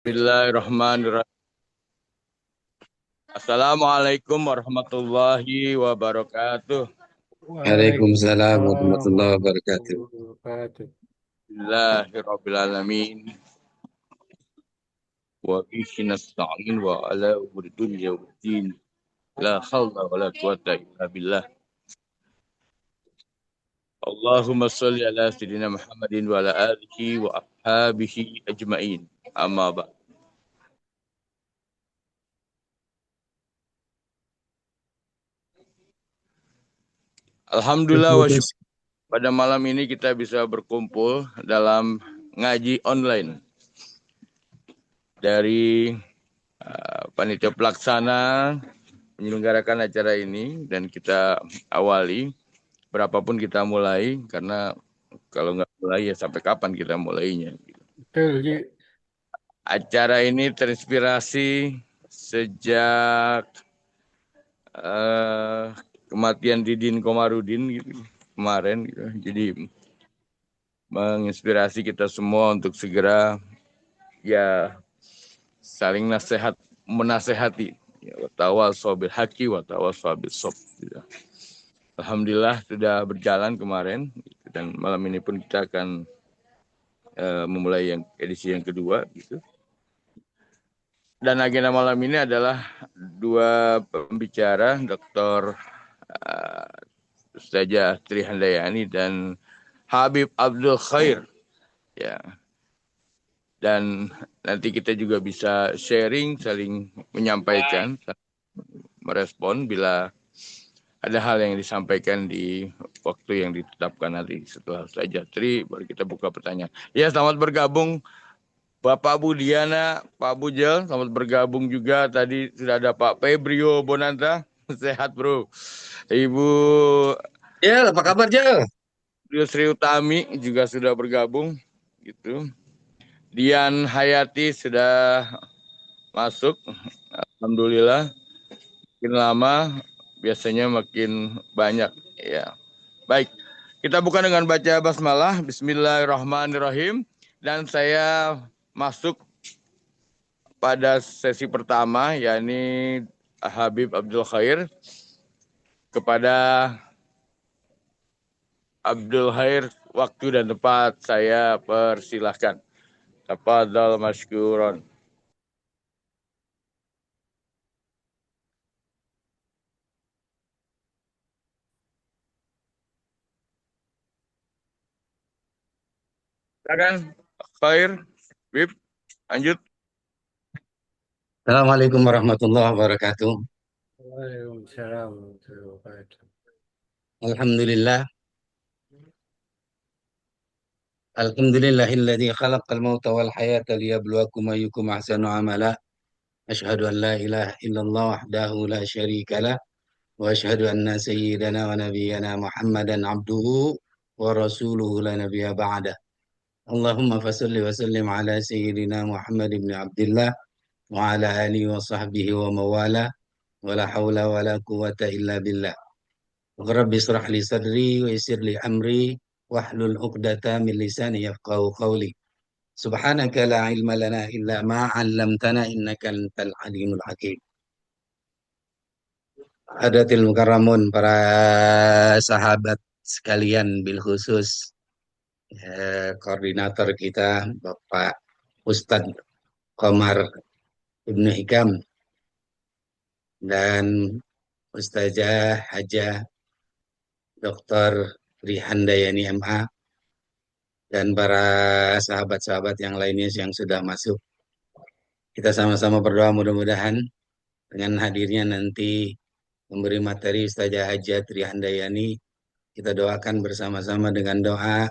Bismillahirrahmanirrahim. Assalamualaikum warahmatullahi wabarakatuh. Waalaikumsalam Waalaikumsalam warahmatullahi wabarakatuh. warahmatullahi wabarakatuh. Bismillahirrahmanirrahim. Wa bihi nasta'in wa ala umuri dunya waddin. La hawla wa la quwata illa billah. Allahumma salli ala sayyidina Muhammadin wa ala alihi wa ashabihi ajma'in. Amma ba'd. Alhamdulillah wa syukur pada malam ini kita bisa berkumpul dalam ngaji online dari panitia pelaksana menyelenggarakan acara ini, dan kita awali berapapun kita mulai, karena kalau nggak mulai ya sampai kapan kita mulainya. Betul, Ji. Acara ini terinspirasi sejak kematian Didin Komarudin gitu, kemarin gitu. Jadi menginspirasi kita semua untuk segera ya saling menasehati, ya, watawasau bil haqi watawasau bis sob gitu. Alhamdulillah sudah berjalan kemarin, dan malam ini pun kita akan memulai yang edisi yang kedua gitu. Dan agenda malam ini adalah dua pembicara, Dr. Ustazah Tri Handayani dan Habib Abdul Khair, ya. Dan nanti kita juga bisa sharing, saling menyampaikan, merespon bila ada hal yang disampaikan di waktu yang ditetapkan nanti. Setelah Ustazah Tri baru kita buka pertanyaan. Ya, selamat bergabung Bapak Budiana, Pak Bujel, selamat bergabung juga. Tadi sudah ada Pak Febrio Bonanta, sehat bro. Ibu Ya, apa kabar Jal? Sri Utami juga sudah bergabung, gitu. Dian Hayati sudah masuk, alhamdulillah. Makin lama, biasanya makin banyak. Ya, baik. Kita buka dengan baca basmalah. Bismillahirrahmanirrahim. Dan saya masuk pada sesi pertama, yakni Habib Abdul Khair. Kepada Abdul Khair, waktu dan tempat saya persilahkan. Tafadhal masykuron. Silakan, Khair, Bib, lanjut. Assalamualaikum warahmatullahi wabarakatuh. Waalaikumsalam warahmatullahi wabarakatuh. Alhamdulillah. Alhamdulillahilladzi khalaqal mauta wal hayata liyabluwakum ayyukum ahsanu amala. Asyhadu an la ilaha illallah wahdahu la syarika lah. Wa asyhadu anna sayyidana wa nabiyyana Muhammadan abduhu wa rasuluhu la nabiyya ba'da. Allahumma fasalli wa sallim ala sayyidina Muhammad ibn Abdullah wa ala alihi wa sahbihi wa mawala. Wa la hawla wa la quwata illa billah. Rabbi israh li sadri wa yassir li amri wahlul 'uqdatam min lisani yafqahu qawli. Subhanaka la ilma lana illa ma 'allamtana innaka antal alimul hakim. Hadatil mukarramun, para sahabat sekalian, bil khusus koordinator kita Bapak Ustadz Komar Ibnu Hikam dan Ustazah Hajah Dr. Rihandayani MA dan para sahabat-sahabat yang lainnya yang sudah masuk. Kita sama-sama berdoa mudah-mudahan dengan hadirnya nanti memberi materi Ustazah Hajat Trihandayani, kita doakan bersama-sama dengan doa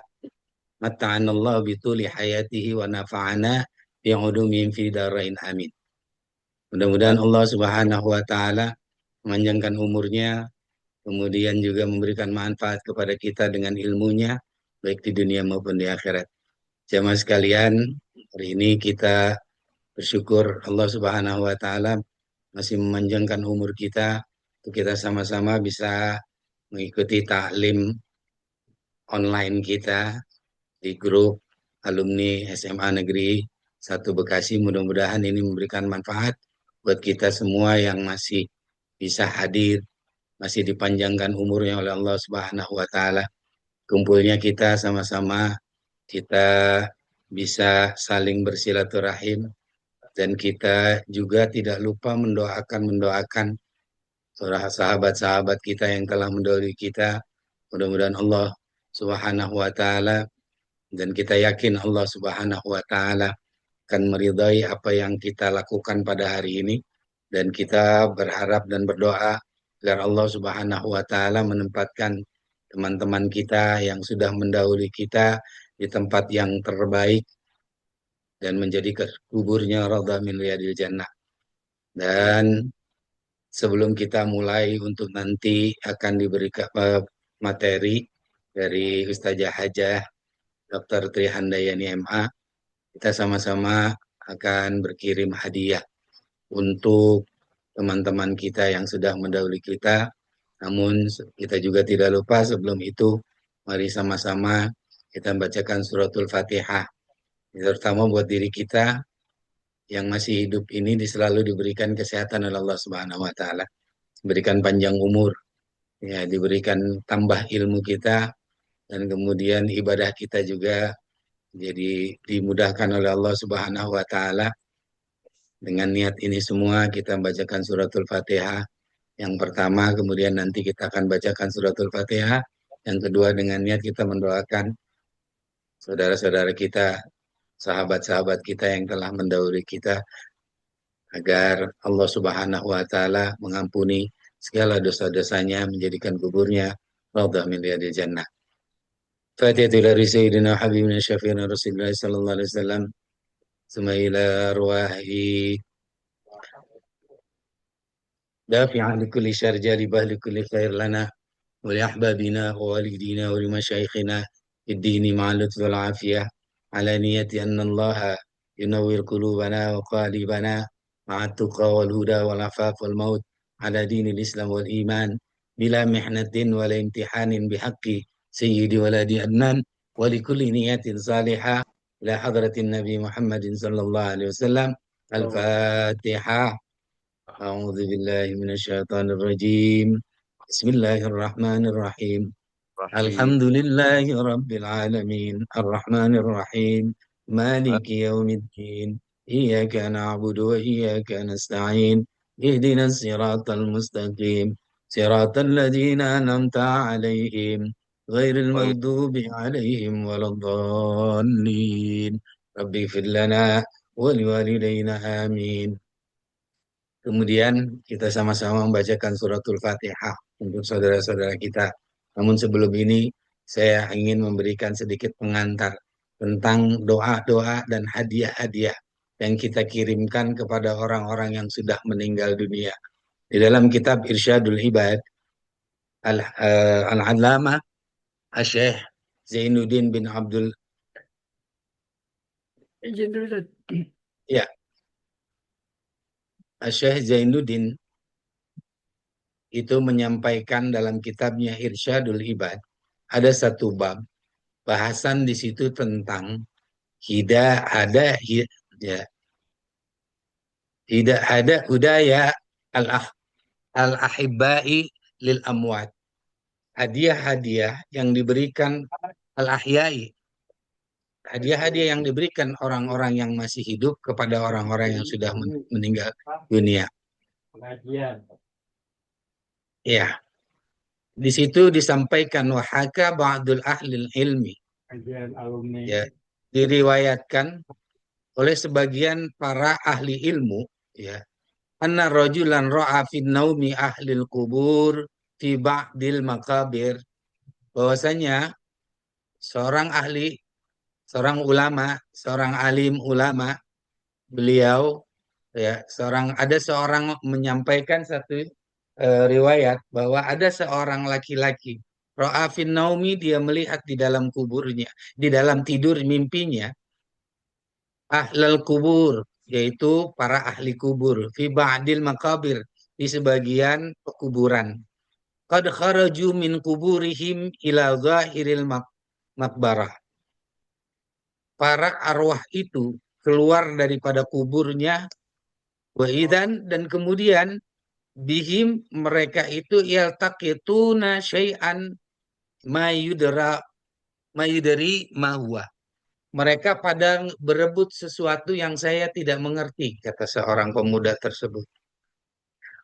Mata'anallahu bituli hayatihi wa nafa'ana bi'udumihim fi darain amin. Mudah-mudahan Allah Subhanahu wa taala memanjangkan umurnya, kemudian juga memberikan manfaat kepada kita dengan ilmunya, baik di dunia maupun di akhirat. Jamaah sekalian, hari ini kita bersyukur Allah Subhanahu wa taala masih memanjangkan umur kita untuk kita sama-sama bisa mengikuti taklim online kita di grup alumni SMA Negeri satu Bekasi. Mudah-mudahan ini memberikan manfaat buat kita semua yang masih bisa hadir, masih dipanjangkan umurnya oleh Allah Subhanahu wa taala. Kumpulnya kita sama-sama, kita bisa saling bersilaturahim, dan kita juga tidak lupa mendoakan sahabat-sahabat kita yang telah mendahului kita. Mudah-mudahan Allah Subhanahu wa taala, dan kita yakin Allah Subhanahu wa taala akan meridai apa yang kita lakukan pada hari ini, dan kita berharap dan berdoa agar Allah Subhanahu wa taala menempatkan teman-teman kita yang sudah mendahului kita di tempat yang terbaik dan menjadi kuburnya raudhah min riyadil jannah. Dan sebelum kita mulai untuk nanti akan diberikan materi dari Ustazah Hajah Dr. Tri Handayani MA, kita sama-sama akan berkirim hadiah untuk teman-teman kita yang sudah mendahului kita. Namun kita juga tidak lupa sebelum itu, mari sama-sama kita bacakan suratul Fatihah. Terutama buat diri kita yang masih hidup ini selalu diberikan kesehatan oleh Allah Subhanahu wa taala, diberikan panjang umur, ya, diberikan tambah ilmu kita, dan kemudian ibadah kita juga jadi dimudahkan oleh Allah Subhanahu wa taala. Dengan niat ini semua kita bacakan suratul Fatihah yang pertama, kemudian nanti kita akan bacakan suratul Fatihah yang kedua, dengan niat kita mendoakan saudara-saudara kita, sahabat-sahabat kita yang telah mendahului kita, agar Allah Subhanahu wa taala mengampuni segala dosa-dosanya, menjadikan kuburnya raudhah min riyadil jannah. Fatihah dari Sayyidina Habibina Syafi'ina Rasulullah sallallahu alaihi wasallam, summa ila arwahi dafi'an likulli syarr jalibah likulli khair lana wa li ahbabina wa walidina wa li masyayikhina fid dini ma'a lutfi wal afiyah ala niyati anna Allah yunawwir qulubana wa qalibana ma'a tuqa wal huda wal afaf wal maut ala dinil Islam wal iman bila mihnatin wala imtihanin bihaqqi sayyidi waladi adnan wa li kulli niyatin salihah ila hadratin Nabi Muhammadin sallallahu alaihi wasallam. Al-Fatihah. A'udzu billahi minasyaitonir rajim. Bismillahirrahmanirrahim. Alhamdulillahi rabbil alamin. Arrahmanir rahim. Maliki yaumiddin. Iyyaka na'budu wa iyyaka nasta'in. Ihdinas siratal mustaqim. Siratal ladzina an'amta 'alaihim ghairil maghdubi 'alaihim waladdallin. Rabbi ighfir lana wa liwalidayna amin. Kemudian kita sama-sama membacakan suratul Fatihah untuk saudara-saudara kita. Namun sebelum ini saya ingin memberikan sedikit pengantar tentang doa-doa dan hadiah-hadiah yang kita kirimkan kepada orang-orang yang sudah meninggal dunia. Di dalam kitab Irsyadul Ibad, Al-Allamah Syekh Zainuddin bin Abdul ya, Syekh Zainuddin itu menyampaikan dalam kitabnya Irsyadul Ibad, ada satu bab bahasan di situ tentang tidak ada hudaya al-ahibbai lil amwat, hadiah-hadiah yang diberikan al-ahyai, hadiah-hadiah yang diberikan orang-orang yang masih hidup kepada orang-orang yang sudah meninggal dunia. Ya, di situ disampaikan wahaka ba'dul ahlil ilmi, ya, diriwayatkan oleh sebagian para ahli ilmu, ya, anna rajulan ra'a fi naumi ahlil kubur fi ba'dil makabir, bahwasanya seorang ahli, seorang ulama, seorang alim ulama, beliau, ya, ada seorang menyampaikan satu riwayat bahwa ada seorang laki-laki ra'a fin naumi, dia melihat di dalam kuburnya, di dalam tidur mimpinya, ahlal kubur, yaitu para ahli kubur, fi ba'dil makabir, di sebagian pekuburan, qad kharaju min kuburihim ila zahiril makbarah, para arwah itu keluar daripada kuburnya, wa idan, dan kemudian bihim, mereka itu yaltaqituna syai'an mayudari mahwa. Mereka pada berebut sesuatu yang saya tidak mengerti, kata seorang pemuda tersebut.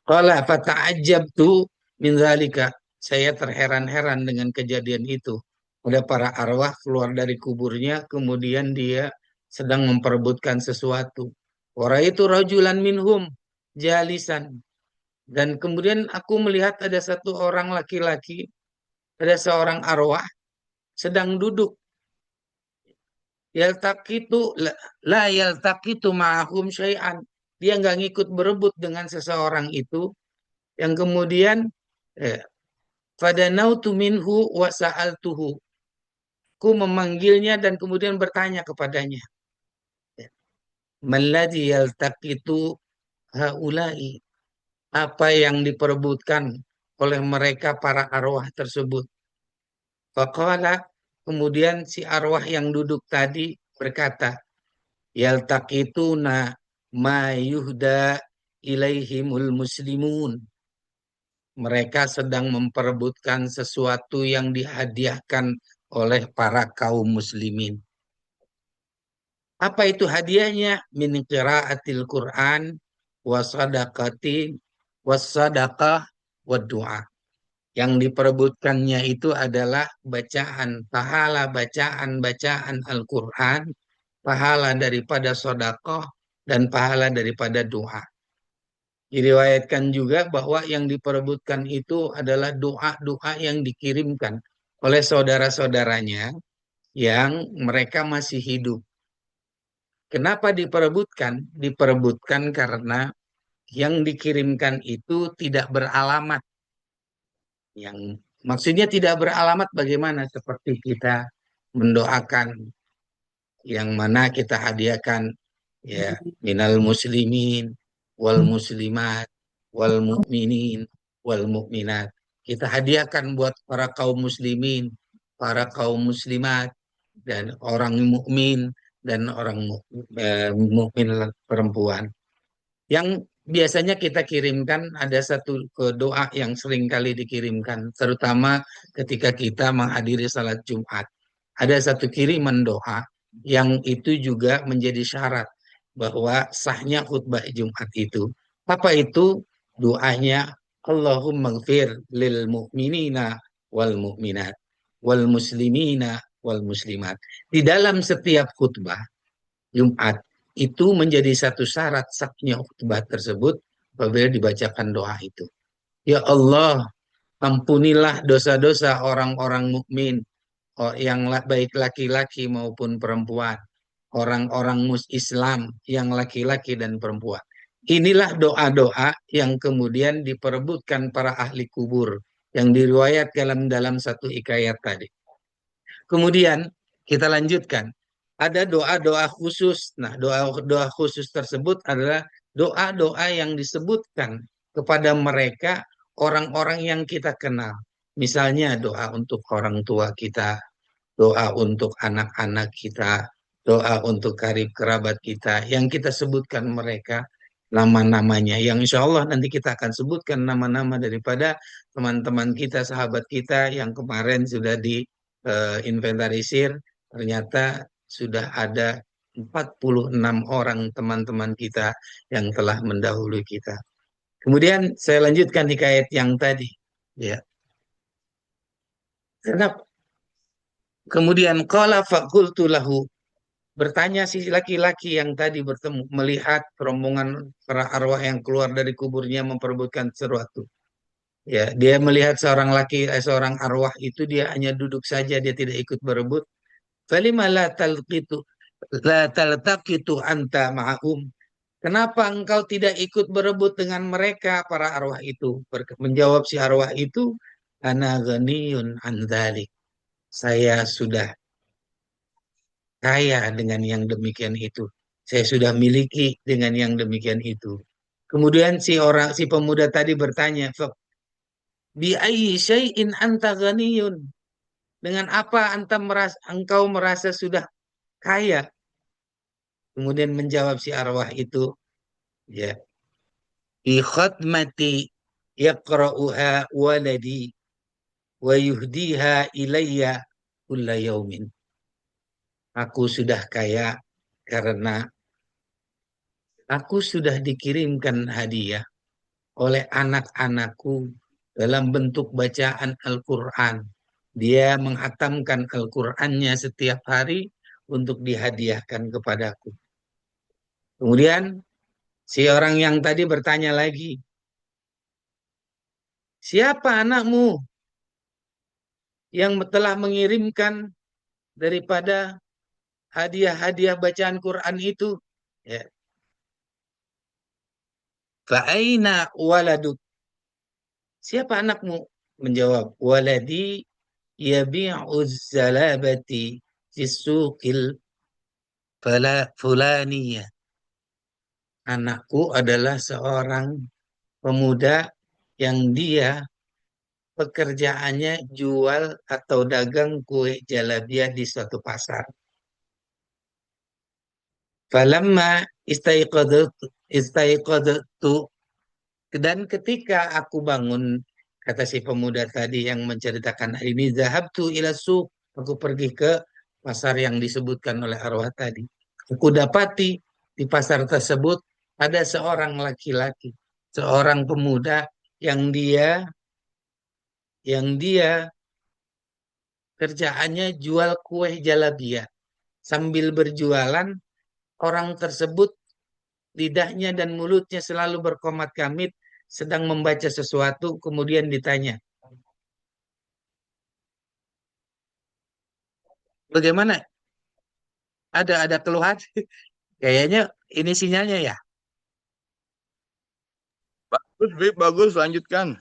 Qala fata'ajjabtu min zalika. Saya terheran-heran dengan kejadian itu. Ada para arwah keluar dari kuburnya, kemudian dia sedang memperebutkan sesuatu. Ora itu rajulan minhum jalisan. Dan kemudian aku melihat ada satu orang laki-laki, ada seorang arwah sedang duduk. Yaltaqitu la yaltaqitu ma'ahum syai'an. Dia nggak ngikut berebut dengan seseorang itu, yang kemudian eh, fadanautu minhu wa sa'altuhu. Ku memanggilnya dan kemudian bertanya kepadanya. Malladhi yaltaqitu haula'i. Apa yang diperebutkan oleh mereka para arwah tersebut. Faqala, kemudian si arwah yang duduk tadi berkata, yaltaqituna ma yuhda ilaihimul muslimun. Mereka sedang memperebutkan sesuatu yang dihadiahkan oleh para kaum muslimin. Apa itu hadiahnya? Min qiraatil Qur'an wa sadaqati was sadaqah wa du'a. Yang diperebutkannya itu adalah bacaan, pahala bacaan Al-Quran, pahala daripada sodakoh, dan pahala daripada doa. Diriwayatkan juga bahwa yang diperebutkan itu adalah doa-doa yang dikirimkan oleh saudara-saudaranya yang mereka masih hidup. Kenapa diperebutkan? Diperebutkan karena yang dikirimkan itu tidak beralamat. Yang maksudnya tidak beralamat bagaimana? Seperti kita mendoakan yang mana kita hadiahkan, ya, minal muslimin wal muslimat wal mu'minin wal mu'minat. Kita hadiahkan buat para kaum muslimin, para kaum muslimat, dan orang mukmin dan orang mukmin perempuan. Yang biasanya kita kirimkan, ada satu doa yang sering kali dikirimkan, terutama ketika kita menghadiri salat Jumat. Ada satu kiriman doa yang itu juga menjadi syarat bahwa sahnya khutbah Jumat itu. Apa itu? Doanya, Allahumma gfir lil mu'minina wal mu'minat wal muslimina wal muslimat. Di dalam setiap khutbah Jumat itu menjadi satu syarat sahnya khutbah tersebut apabila dibacakan doa itu. Ya Allah, ampunilah dosa-dosa orang-orang mukmin, yang baik laki-laki maupun perempuan, orang-orang Islam yang laki-laki dan perempuan. Inilah doa-doa yang kemudian diperebutkan para ahli kubur yang diriwayatkan dalam satu hikayat tadi. Kemudian kita lanjutkan. Ada doa-doa khusus. Nah, doa-doa khusus tersebut adalah doa-doa yang disebutkan kepada mereka orang-orang yang kita kenal. Misalnya doa untuk orang tua kita, doa untuk anak-anak kita, doa untuk karib kerabat kita, yang kita sebutkan mereka nama-namanya, yang insya Allah nanti kita akan sebutkan nama-nama daripada teman-teman kita, sahabat kita yang kemarin sudah diinventarisir, ternyata sudah ada 46 orang teman-teman kita yang telah mendahului kita. Kemudian saya lanjutkan hikayat yang tadi, ya. Karena kemudian qala faqultu lahu, bertanya si laki-laki yang tadi bertemu, melihat rombongan para arwah yang keluar dari kuburnya memperebutkan sesuatu. Ya, dia melihat seorang arwah itu, dia hanya duduk saja, dia tidak ikut berebut. Falima la taltaqitu anta ma'hum. Kenapa engkau tidak ikut berebut dengan mereka para arwah itu? Menjawab si arwah itu, ana ghaniyun an dzalik. Saya sudah kaya dengan yang demikian itu. Saya sudah miliki dengan yang demikian itu. Kemudian si pemuda tadi bertanya, bi ayyi syai'in anta ghaniyun? Dengan apa engkau merasa sudah kaya? Kemudian menjawab si arwah itu, ya, fi khatmati yaqra'uha waladi wa yuhdiha ilayya kulla yaumin. Aku sudah kaya karena aku sudah dikirimkan hadiah oleh anak-anakku dalam bentuk bacaan Al-Quran. Dia menghatamkan Al-Qurannya setiap hari untuk dihadiahkan kepadaku. Kemudian si orang yang tadi bertanya lagi, siapa anakmu yang telah mengirimkan daripada hadiah-hadiah bacaan Quran itu? Ya. Fa'aina waladuk. Siapa anakmu? Menjawab, waladi yabi'uz zalabati fi suqil fulaniyah. Anakku adalah seorang pemuda yang dia pekerjaannya jual atau dagang kue jalabiyah di suatu pasar. Falamma istaiqadatu, dan ketika aku bangun, kata si pemuda tadi yang menceritakan ini, zahabtu ila suq, aku pergi ke pasar yang disebutkan oleh arwah tadi. Aku dapati di pasar tersebut ada seorang laki-laki, seorang pemuda yang dia kerjaannya jual kue jalabiyah. Sambil berjualan, orang tersebut lidahnya dan mulutnya selalu berkomat-kamit, sedang membaca sesuatu, kemudian ditanya, bagaimana? Ada keluhan? Kayaknya ini sinyalnya ya. Bagus, Bib, bagus, lanjutkan.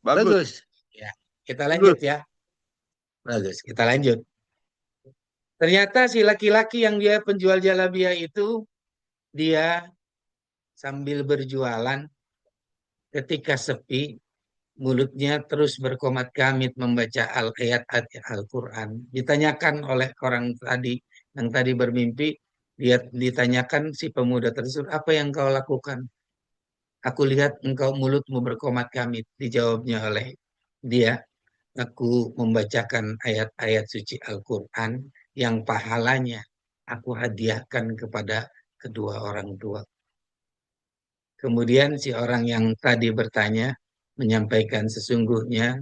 Bagus. Bagus. Ya, kita lanjut ya. Bagus, kita lanjut. Ternyata si laki-laki yang dia penjual jalabiyah itu, dia sambil berjualan, ketika sepi, mulutnya terus berkomat-kamit membaca ayat-ayat Al-Quran. Ditanyakan oleh orang tadi, yang tadi bermimpi, dia ditanyakan si pemuda tersebut, apa yang kau lakukan? Aku lihat engkau mulutmu berkomat-kamit. Dijawabnya oleh dia, aku membacakan ayat-ayat suci Al-Quran yang pahalanya aku hadiahkan kepada kedua orang tua. Kemudian si orang yang tadi bertanya menyampaikan, sesungguhnya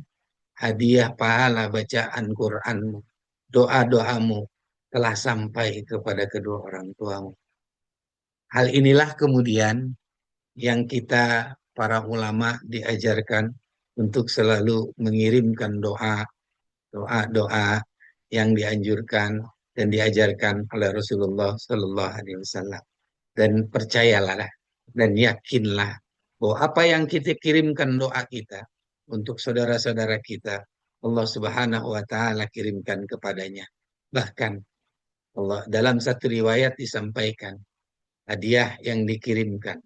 hadiah pahala bacaan Qur'anmu, doa-doamu telah sampai kepada kedua orang tuamu. Hal inilah kemudian yang kita para ulama diajarkan untuk selalu mengirimkan doa-doa yang dianjurkan dan diajarkan oleh Rasulullah Sallallahu Alaihi Wasallam. Dan percayalah dan yakinlah bahwa apa yang kita kirimkan doa kita untuk saudara-saudara kita, Allah Subhanahu wa taala kirimkan kepadanya. Bahkan Allah dalam satu riwayat disampaikan, hadiah yang dikirimkan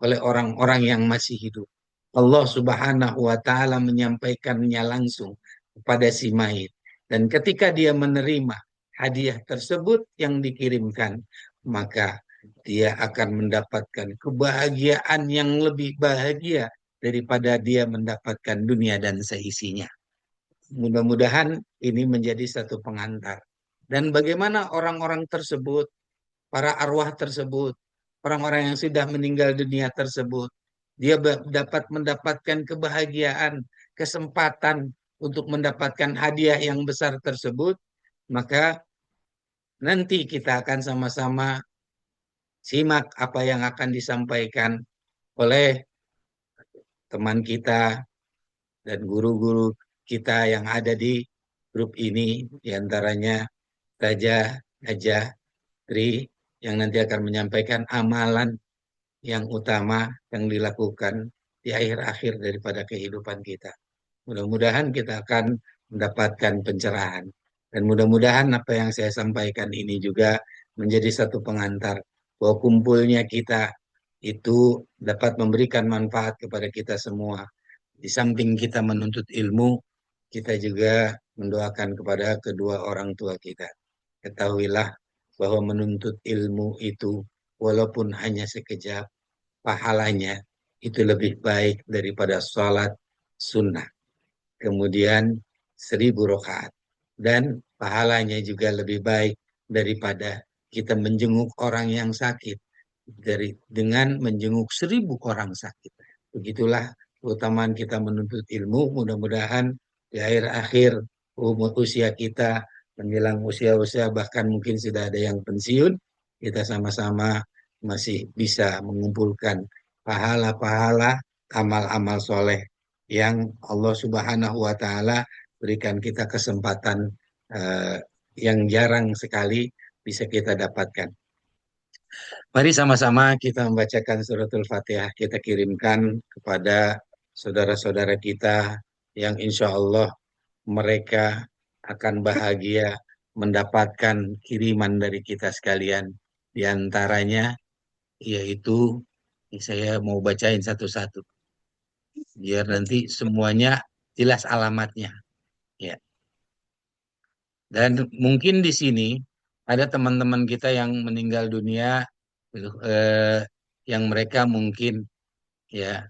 oleh orang-orang yang masih hidup, Allah Subhanahu wa taala menyampaikannya langsung kepada si mayit. Dan ketika dia menerima hadiah tersebut yang dikirimkan, maka dia akan mendapatkan kebahagiaan yang lebih bahagia daripada dia mendapatkan dunia dan seisinya. Mudah-mudahan ini menjadi satu pengantar. Dan bagaimana orang-orang tersebut, para arwah tersebut, orang-orang yang sudah meninggal dunia tersebut, dia dapat mendapatkan kebahagiaan, kesempatan untuk mendapatkan hadiah yang besar tersebut, maka nanti kita akan sama-sama simak apa yang akan disampaikan oleh teman kita dan guru-guru kita yang ada di grup ini, diantaranya Raja Haja Tri, yang nanti akan menyampaikan amalan yang utama yang dilakukan di akhir-akhir daripada kehidupan kita. Mudah-mudahan kita akan mendapatkan pencerahan. Dan mudah-mudahan apa yang saya sampaikan ini juga menjadi satu pengantar bahwa kumpulnya kita itu dapat memberikan manfaat kepada kita semua. Di samping kita menuntut ilmu, kita juga mendoakan kepada kedua orang tua kita. Ketahuilah bahwa menuntut ilmu itu walaupun hanya sekejap, pahalanya itu lebih baik daripada sholat sunnah. Kemudian 1.000 rakaat. Dan pahalanya juga lebih baik daripada kita menjenguk orang yang sakit. Dengan menjenguk 1.000 orang sakit. Begitulah keutamaan kita menuntut ilmu. Mudah-mudahan di akhir-akhir usia kita menjelang usia-usia bahkan mungkin sudah ada yang pensiun, kita sama-sama masih bisa mengumpulkan pahala-pahala amal-amal soleh yang Allah Subhanahu wa Ta'ala berikan kita kesempatan eh, yang jarang sekali bisa kita dapatkan. Mari sama-sama kita membacakan suratul Fatihah, kita kirimkan kepada saudara-saudara kita yang insya Allah mereka akan bahagia mendapatkan kiriman dari kita sekalian. Di antaranya yaitu saya mau bacain satu-satu biar nanti semuanya jelas alamatnya. Ya. Dan mungkin di sini ada teman-teman kita yang meninggal dunia yang mereka mungkin ya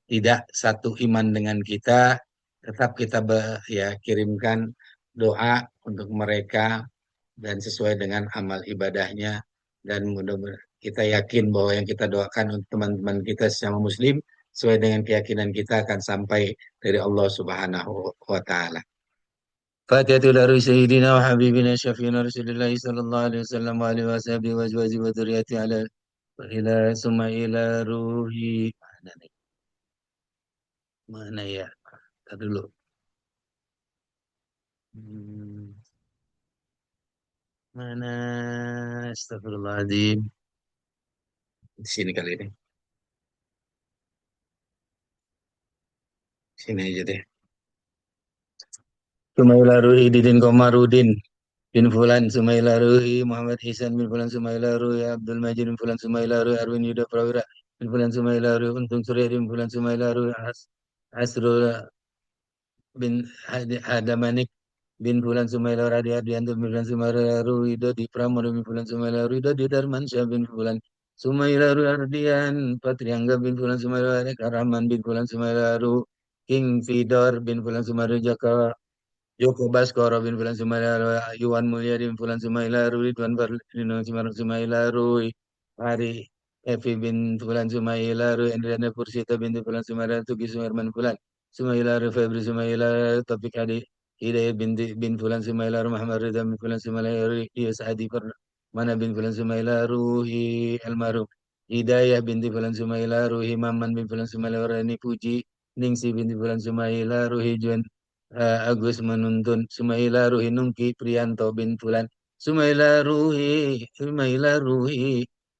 tidak satu iman dengan kita, tetap kita kirimkan doa untuk mereka dan sesuai dengan amal ibadahnya, dan mudah-mudahan kita yakin bahwa yang kita doakan untuk teman-teman kita sesama muslim sesuai dengan keyakinan kita akan sampai dari Allah Subhanahu wa taala. Fatihah dari Sayyidina wa Habibina Syafiina Rasulullah sallallahu alaihi wasallam wa alihi wa sahbihi wa azwaji wa dzurriyyati ala ila summa ila ruhi mana ya? Tadi dulu. Mana? Astagfirullahaladzim. Di sini kali ini. Sini aja deh. Sumaila Ruhi Didin Komarudin bin Fulan Sumaila Ruhi Muhammad Hisan bin Fulan Sumaila Ruhi Abdul Majid bin Fulan Sumaila Ruhi Arwin Yuda Prawira bin Fulan Sumaila Ruhi Untung Surya bin Fulan Sumaila Ruhi Asrul bin Hadamanik bin Fulan Sumaila Radi Ardianto bin Fulan Sumaila Ruhi Dodi Pramono bin Fulan Sumaila Ruhi Dodi Darmansyah bin Fulan Sumaila Ruhi Ardian Patriangga bin Fulan Sumaila Ruhi Rahman bin Fulan Sumaila Ruhi King Fidor bin Fulan Sumaila Jaka Joko Baskoro bin Fulan Sumaila Ruhi Yuwan Mulia bin Fulan Sumaila Ruhi Ridwan Barlino Sumaila Ruhi Hari Evi bin Fulan Sumaila Ruhi Andriana Pursita bin Fulan Sumaila Tugi Sumarman Fulan Sumaila Ruhi Febri Sumaila Topik Adi Hidayah bin Fulan Sumaila Ruhi Muhammad Ridha bin Fulan Sumaila Ruhi Iyas Adi Mana bin Fulan Sumaila Ruhi Almarhum Hidayah binti Fulan Sumaila Ruhi Maman bin Fulan Sumaila Rani Puji Ningsi binti Fulan Sumaila Ruhi Juan Agus menuntun Sumaila Ruhi Nungki Prianto bin Fulan Sumaila Ruhi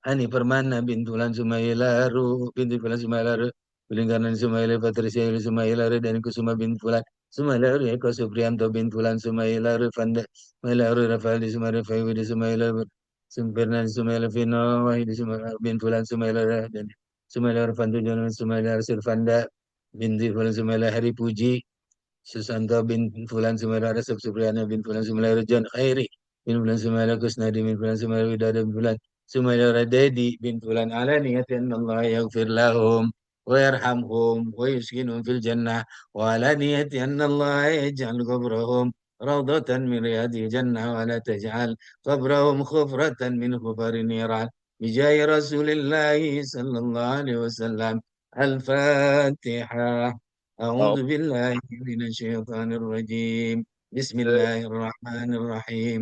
Ani Permana bin Fulan Sumaila Ruhi binti Fulan Sumaila Ruhi Bilingkaran Sumaila Patricia Sumaila Ruhi dan Kusuma bin Fulan Sumaila Ruhi Eko Suprianto bin Fulan Sumaila Ruhi Fanda Sumaila Ruhi Rafael di Sumaila Faywi Sumaila Sempurna Sumaila Vino Wahid Sumaila bin Fulan Sumaila dan Sumaila Rafanto Jonan Sumaila Sirfanda binti Fulan Sumaila Hari Puji Susanto bin Fulan Sumaila Rasab Supriyana bin Fulan Sumaila John Khairi bin Fulan Sumaila Kusnadi bin Fulan Sumaila Widada bin Fulan Sumaila Radedi bin Fulan Alaniyatan Allah yaghfir lahum wa yarhamhum wa yuskinhum fil jannah wa alaniyatan Allah yaj'al qabrahum rawdatan min riyadil jannah wa la taj'al qabrahum khufratan min khufari niran bijaya Rasulillah sallallahu alaihi wasallam Al-Fatihah. أعوذ بالله من الشيطان الرجيم بسم الله الرحمن الرحيم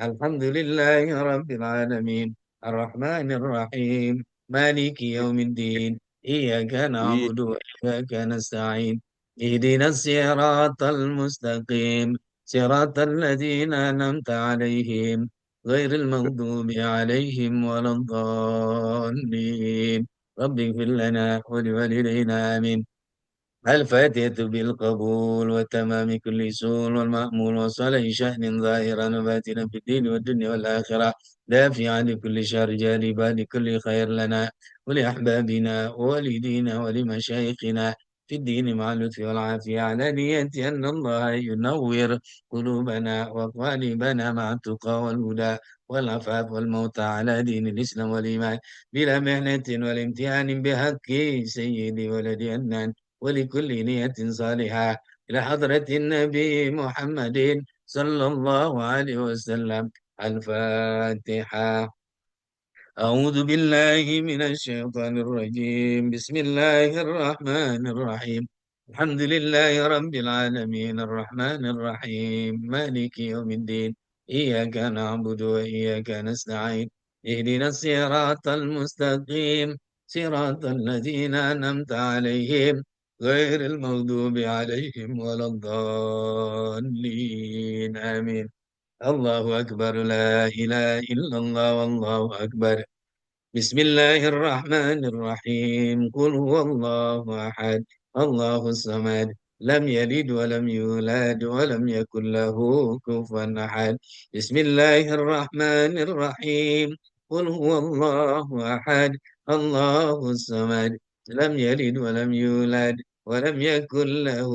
الحمد لله رب العالمين الرحمن الرحيم مالك يوم الدين إياك نعبد وإياك نستعين اهدنا الصراط المستقيم صراط الذين أنعمت عليهم غير المغضوب عليهم ولا الضالين رب اغفر لنا ولوالدينا آمين الفاتحة بالقبول وتمام كل سور والمأمول وصالح شأن ظاهرا وباطنا في الدين والدنيا والآخرة دافعا لكل شر جالبا لكل خير لنا ولأحبابنا ووالدينا ولمشايخنا في الدين مع اللطف والعافية على نية أن الله ينور قلوبنا وقالبنا مع التقى والهدى والعفاف والموت على دين الإسلام والإيمان بلا محنة والامتحان بحق سيدي ولد أنان ولكل نية صالحة إلى حضرة النبي محمد صلى الله عليه وسلم. الفاتحة. أعوذ بالله من الشيطان الرجيم. بسم الله الرحمن الرحيم. الحمد لله رب العالمين الرحمن الرحيم مالك يوم الدين. إياك نعبد وإياك نستعين. اهدنا الصراط المستقيم صراط الذين أنعمت عليهم غير المغضوب عليهم ولا الضالين آمين. الله أكبر. لا إله إلا الله والله أكبر. بسم الله الرحمن الرحيم. قل هو الله أحد الله الصمد لم يلد ولم يولد ولم يكن له كفوا أحد. بسم الله الرحمن الرحيم. قل هو الله أحد الله الصمد لم يلد ولم يولد ولم يكن له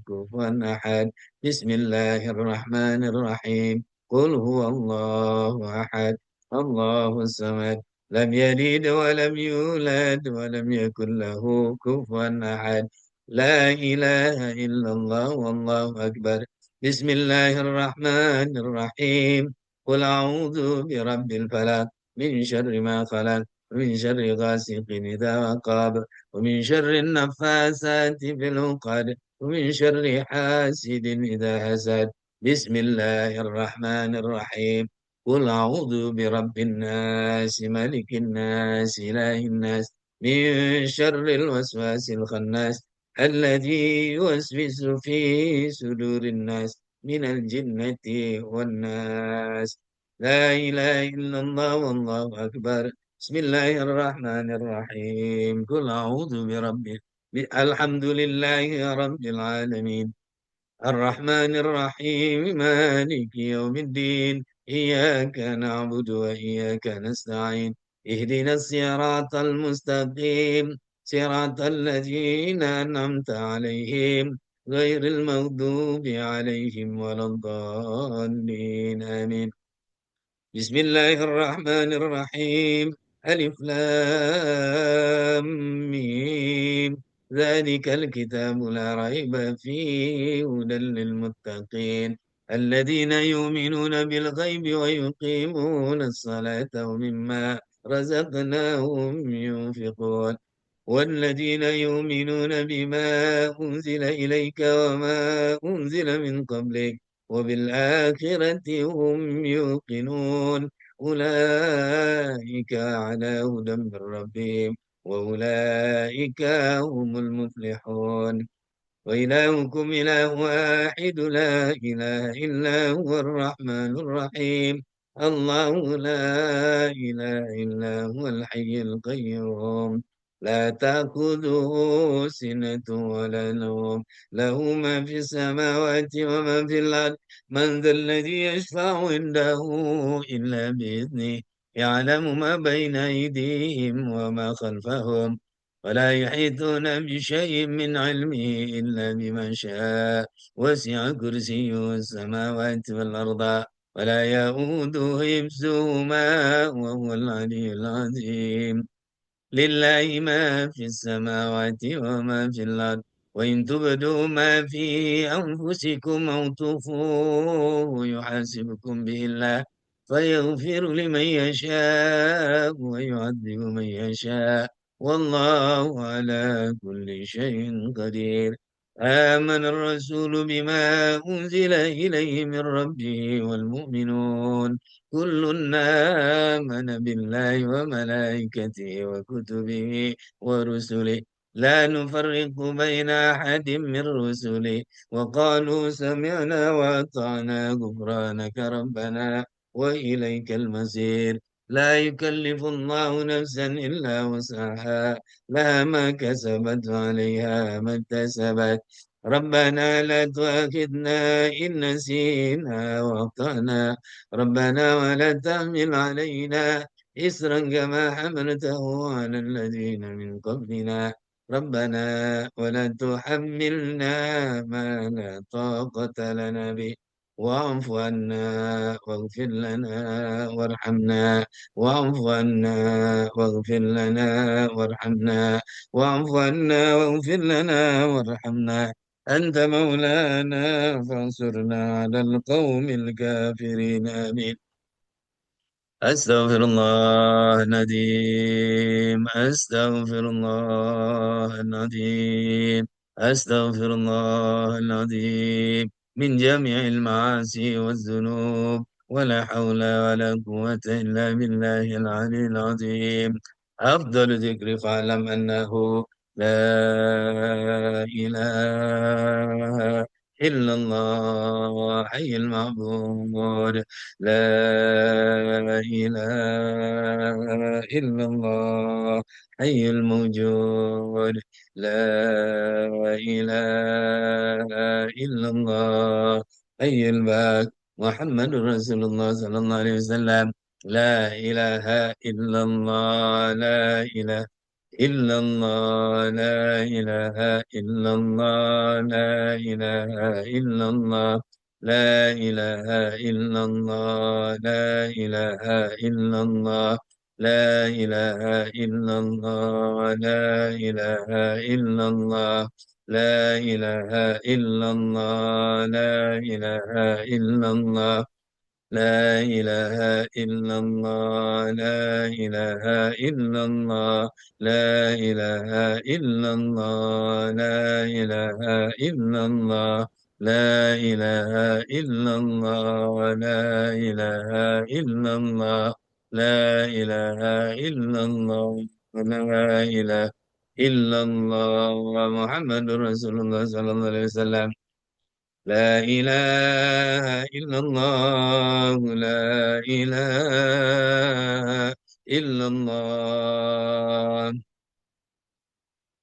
كفوا أحد. بسم الله الرحمن الرحيم. قل هو الله أحد الله الصمد لم يلد ولم يولد ولم يكن له كفوا أحد. لا إله إلا الله والله أكبر. بسم الله الرحمن الرحيم. قل أعوذ برب الفلق من شر ما خلق ومن شر غاسق إذا وقب ومن شر النفاثات في العقد ومن شر حاسد إذا حسد. بسم الله الرحمن الرحيم. قل أعوذ برب الناس ملك الناس إله الناس من شر الوسواس الخناس الذي يوسوس في صدور الناس من الجنة والناس. لا إله إلا الله والله أكبر. بسم الله الرحمن الرحيم. قل أعوذ برب الحمد لله رب العالمين الرحمن الرحيم مالك يوم الدين. إياك نعبد وإياك نستعين. اهدنا الصراط المستقيم صراط الذين أنعمت عليهم غير المغضوب عليهم ولا الضالين آمين. بسم الله الرحمن الرحيم. ألف لام ميم. ذلك الكتاب لا ريب فيه هدى للمتقين الذين يؤمنون بالغيب ويقيمون الصلاة ومما رزقناهم ينفقون والذين يؤمنون بما أنزل إليك وما أنزل من قبلك وبالآخرة هم يوقنون أولئك على هدى من ربهم وأولئك هم المفلحون. وإلهكم إله واحد لا إله إلا هو الرحمن الرحيم. الله لا إله إلا هو الحي القيوم لا تأخذه سنة ولا نوم له ما في السماوات وما في الأرض. من ذا الذي يشفع عنده إلا بإذنه يعلم ما بين أيديهم وما خلفهم ولا يحيطون بشيء من علمه إلا بما شاء. وسع كرسيه السماوات والأرض ولا يؤوده حفظهما وهو العلي العظيم. لله ما في السماوات وما في الأرض وإن تبدوا ما في أنفسكم أو تخفوه يحاسبكم به الله فيغفر لمن يشاء ويعذب من يشاء والله على كل شيء قدير. آمن الرسول بما أنزل إليه من ربه والمؤمنون كل آمن بالله وملائكته وكتبه ورسله لا نفرق بين أحد من رسله وقالوا سمعنا وأطعنا غفرانك ربنا وإليك المصير. لا يكلف الله نفسا إلا وسعها لها ما كسبت وعليها ما اكتسبت. ربنا لا تؤاخذنا إن نسينا وأخطأنا ربنا ولا تحمل علينا إسرا كما حملته على الذين من قبلنا ربنا ولا تحملنا ما لا طاقة لنا به واعف عنا واغفر لنا وارحمنا واعف عنا واغفر لنا وارحمنا واعف عنا واغفر لنا وارحمنا أنت مولانا فانصرنا على القوم الكافرين آمين أستغفر الله العظيم أستغفر الله العظيم أستغفر الله العظيم من جميع المعاصي والذنوب ولا حول ولا قوة إلا بالله العلي العظيم أفضل ذكر فاعلم أنه لا إله إلا الله حي المعبود لا إله إلا الله حي الموجود لا إله إلا الله حي الباقي محمد رسول الله صلى الله عليه وسلم لا إله إلا الله لا إله إلا الله لا إله إلا الله لا إله إلا الله لا إله إلا الله لا إله إلا الله لا إله إلا الله لا إله إلا الله لا إله إلا الله لا إله إلا الله لا إله إلا الله لا إله إلا الله لا إله إلا الله لا إله إلا الله لا إله إلا الله لا إله إلا الله لا إله إلا الله لا إله إلا الله محمد رسول الله صلى الله عليه وسلم لا إله إلا الله لا إله إلا الله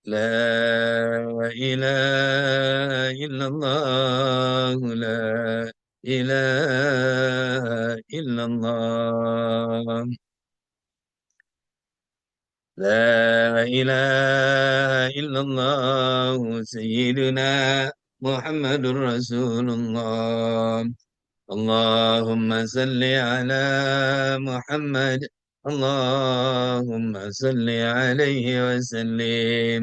لا إله إلا الله لا إله إلا الله لا إله إلا الله سيدنا محمد رسول الله اللهم صل على محمد اللهم صل عليه وسلم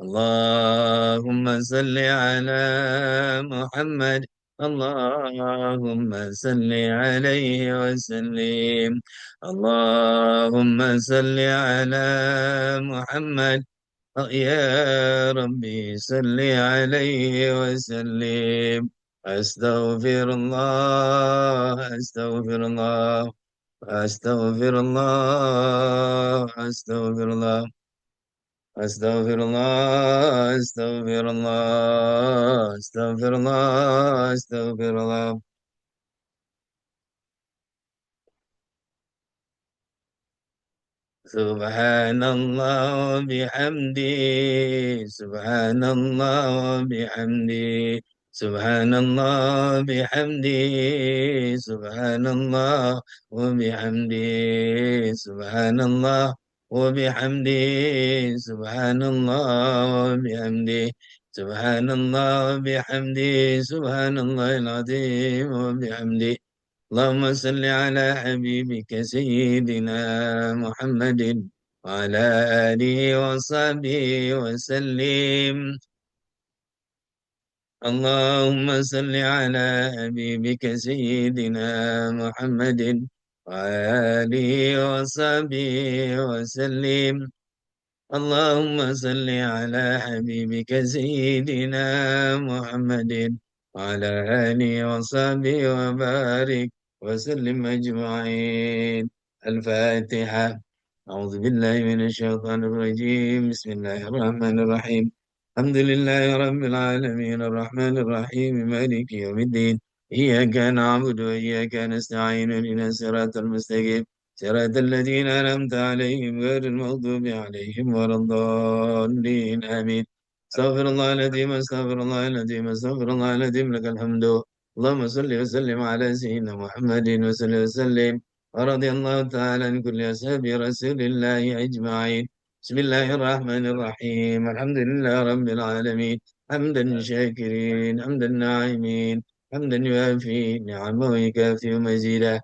اللهم صل على محمد اللهم صل عليه وسلم اللهم صل على محمد يا ربي صل عليه وسلم أستغفر الله أستغفر الله أستغفر الله أستغفر الله أستغفر الله أستغفر الله أستغفر الله أستغفر الله سبحان الله وبحمده سبحان الله وبحمده سبحان الله وبحمده سبحان الله وبحمده سبحان الله وبحمده سبحان الله وبحمده سبحان الله وبحمده سبحان الله العظيم وبحمده اللهم صل على حبيبك سيدنا محمد وعلى آله وصحبه وسلم اللهم صل على حبيبك سيدنا محمد وعلى آله وصحبه وسلم اللهم صل على حبيبك سيدنا محمد وعلى آله وصحبه وبارك وسلم أجمعين الفاتحة أعوذ بالله من الشيطان الرجيم بسم الله الرحمن الرحيم الحمد لله رب العالمين الرحمن الرحيم مالك يوم الدين إياك نعبد وإياك نستعين اهدنا الصراط المستقيم صراط الذين أنعمت عليهم غير المغضوب عليهم ولا الضالين آمين استغفر الله العظيم استغفر الله العظيم استغفر الله العظيم لك الحمد اللهم صل وسلم على سيدنا محمد وسلم ورضي الله تعالى عن كل أصحاب رسول الله أجمعين بسم الله الرحمن الرحيم الحمد لله رب العالمين حمدا شاكرين حمدا ناعمين حمدا يوافي نعمه ويكافئ مزيدا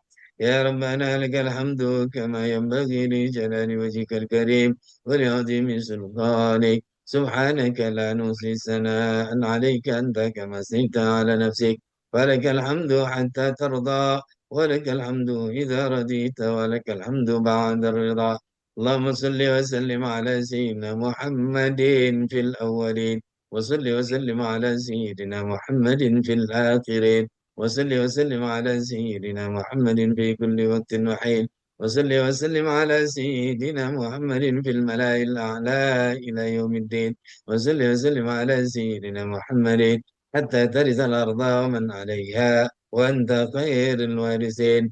يا ربنا لك الحمد كما ينبغي لجلال وجهك الكريم ولعظيم سلطانك سبحانك لا نحصي ثناء عليك أنت كما أثنيت على نفسك ولك الحمد حتى ترضى ولك الحمد إذا رضيت ولك الحمد بعد الرضا اللهم صل وسلم على سيدنا محمد في الأولين وصل وسلم على سيدنا محمد في الآخرين وصل وسلم على سيدنا محمد في كل وقت وحين وصل وسلم على سيدنا محمد في الملأ الأعلى إلى يوم الدين وصل وسلم على سيدنا محمد حتى ترث الأرض ومن عليها وأنت خير الوارثين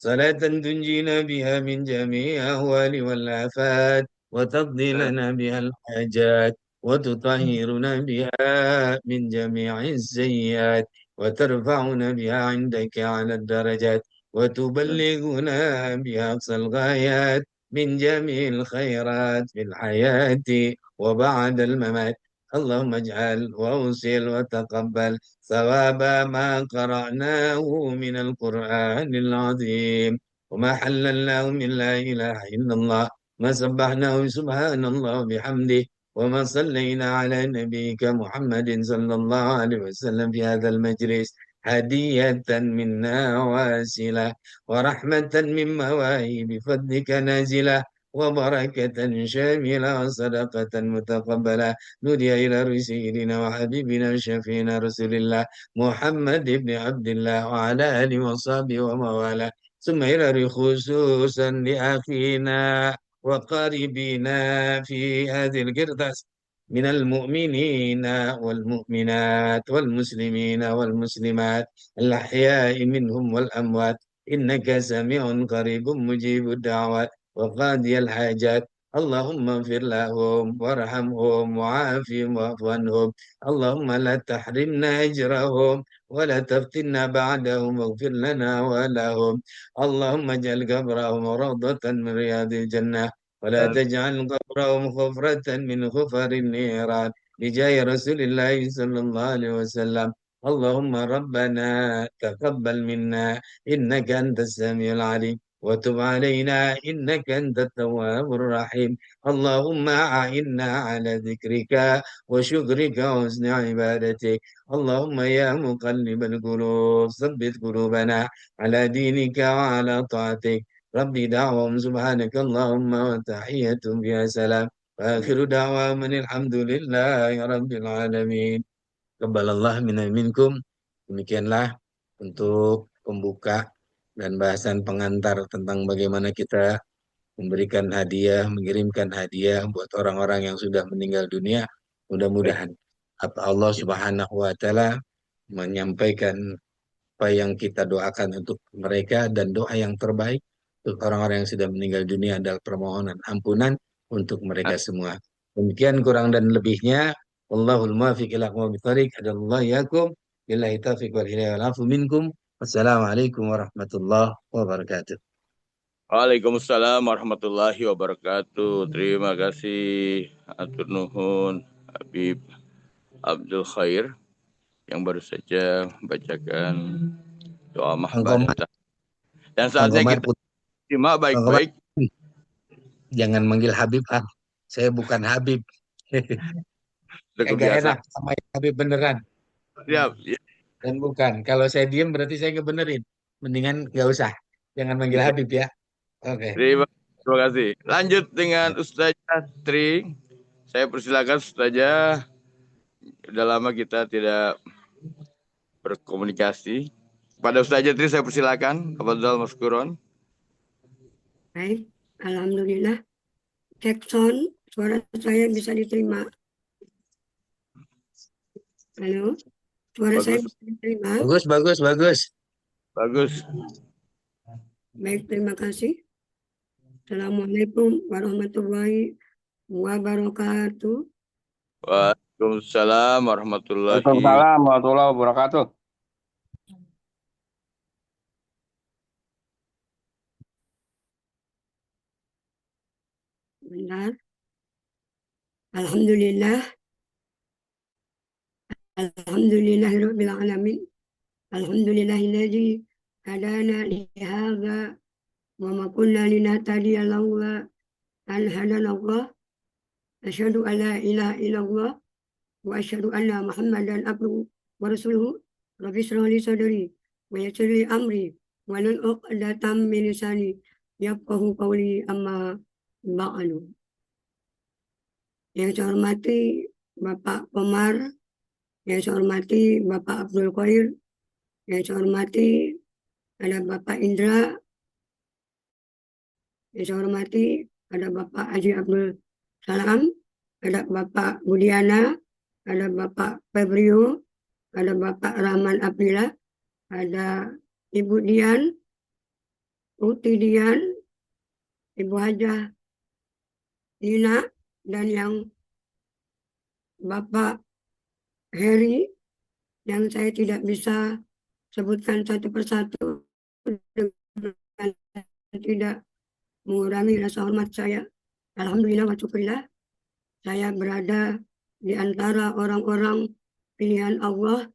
صلاة تنجينا بها من جميع الأهوال والآفات وتقضي لنا بها الحاجات وتطهرنا بها من جميع السيئات وترفعنا بها عندك على الدرجات وتبلغنا بها أقصى الغايات من جميع الخيرات في الحياة وبعد الممات اللهم اجعل وأوصل وتقبل ثواب ما قرأناه من القرآن العظيم وما حللناه من لا إله إلا الله ما سبحناه سبحان الله بحمده وما صلينا على نبيك محمد صلى الله عليه وسلم في هذا المجلس هدية منا واسلة ورحمة من مواهب فضلك نازلة وبركة شاملة وصدقة متقبلة نودي إلى رسولنا وحبيبنا وشفينا رسول الله محمد بن عبد الله وعلى آله وصحبه وموالاه ثم إلى خصوصا لأخينا وقاربينا في هذه القرطاس من المؤمنين والمؤمنات والمسلمين والمسلمات الأحياء منهم والأموات إنك سميع قريب مجيب الدعوات وقاضي الحاجات اللهم اغفر لهم وارحمهم وعافهم واعف عنهم اللهم لا تحرمنا أجرهم ولا تفتنا بعدهم واغفر لنا ولهم اللهم اجعل قبرهم روضة من رياض الجنة ولا تجعل قبرهم خفرة من خفر النيران بجاه رسول الله صلى الله عليه وسلم اللهم ربنا تقبل منا إنك أنت السميع العليم وتب علينا إنك أنت التواب الرحيم اللهم أعنا على ذكرك وشكرك وحسن عبادتك اللهم يا مقلب القلوب ثبت قلوبنا على دينك وعلى طاعتك ربي دعوهم سبحانك اللهم وتحيتهم فيها سلام وآخر دعواهم أن الحمد لله رب العالمين Qabbalallah minna minkum. Demikianlah untuk pembuka dan bahasan pengantar tentang bagaimana kita memberikan hadiah, mengirimkan hadiah buat orang-orang yang sudah meninggal dunia. Mudah-mudahan apa Allah Subhanahu wa taala menyampaikan apa yang kita doakan untuk mereka dan doa yang terbaik untuk orang-orang yang sudah meninggal dunia adalah permohonan ampunan untuk mereka semua. Demikian kurang dan lebihnya. Wallahul muwaffiq ila aqwamit thoriq. Adallahu yakum. Billahi taufiq wal hidayah wal afu minkum. Wassalamualaikum warahmatullahi wabarakatuh. Waalaikumsalam warahmatullahi wabarakatuh. Terima kasih Atur Nuhun Habib Abdul Khair yang baru saja membacakan doa Kang mahbadah. Komar, Dan Kang saatnya Komar, kita simak Kang Komar, baik-baik. jangan manggil Habib ah. Saya bukan Habib. Udah Agak enak kebiasaan. sama yang Habib beneran. Siap. Ya. Dan bukan. Kalau saya diem berarti saya ngebenerin. Mendingan nggak usah. Jangan manggil Habib ya. Oke. Terima kasih. Lanjut dengan Ustazah Tri. Saya persilakan Ustazah. Udah lama kita tidak berkomunikasi. Pada Ustazah Tri saya persilakan. Tafadhal Maskuron. Baik, Alhamdulillah. Cek sound, suara saya bisa diterima. Halo, suara saya Bagus. bisa diterima. Bagus, bagus, bagus. Bagus. Baik, terima kasih. Assalamualaikum warahmatullahi wabarakatuh. Waalaikumsalam warahmatullahi Waalaikumsalam warahmatullahi wabarakatuh. Benar. Alhamdulillah, alhamdulillahirabbil alamin. Alhamdulillahilladzi hadana li hadza wa ma kunna linahtadiya laula an hadanallah. Asyhadu an la ilaha illallah wa asyhadu anna Muhammadan abduhu wa rasuluhu. Rabbi shrah li sadri wa yassir li amri wahlul 'uqdatam min lisani yafqahu qawli, amma ba'du. Yang saya hormati Bapak Komar, yang saya hormati Bapak Abdul Qadir, yang saya hormati ada Bapak Indra, yang saya hormati ada Bapak Haji Abdul Salam, ada Bapak Budiana, ada Bapak Febrio, ada Bapak Rahman Abdillah, ada Ibu Dian, Uti Dian, Ibu Hajah Nina, dan yang Bapak Heri, yang saya tidak bisa sebutkan satu persatu dengan tidak mengurangi rasa hormat saya. Alhamdulillah wa syukurillah, saya berada di antara orang-orang pilihan Allah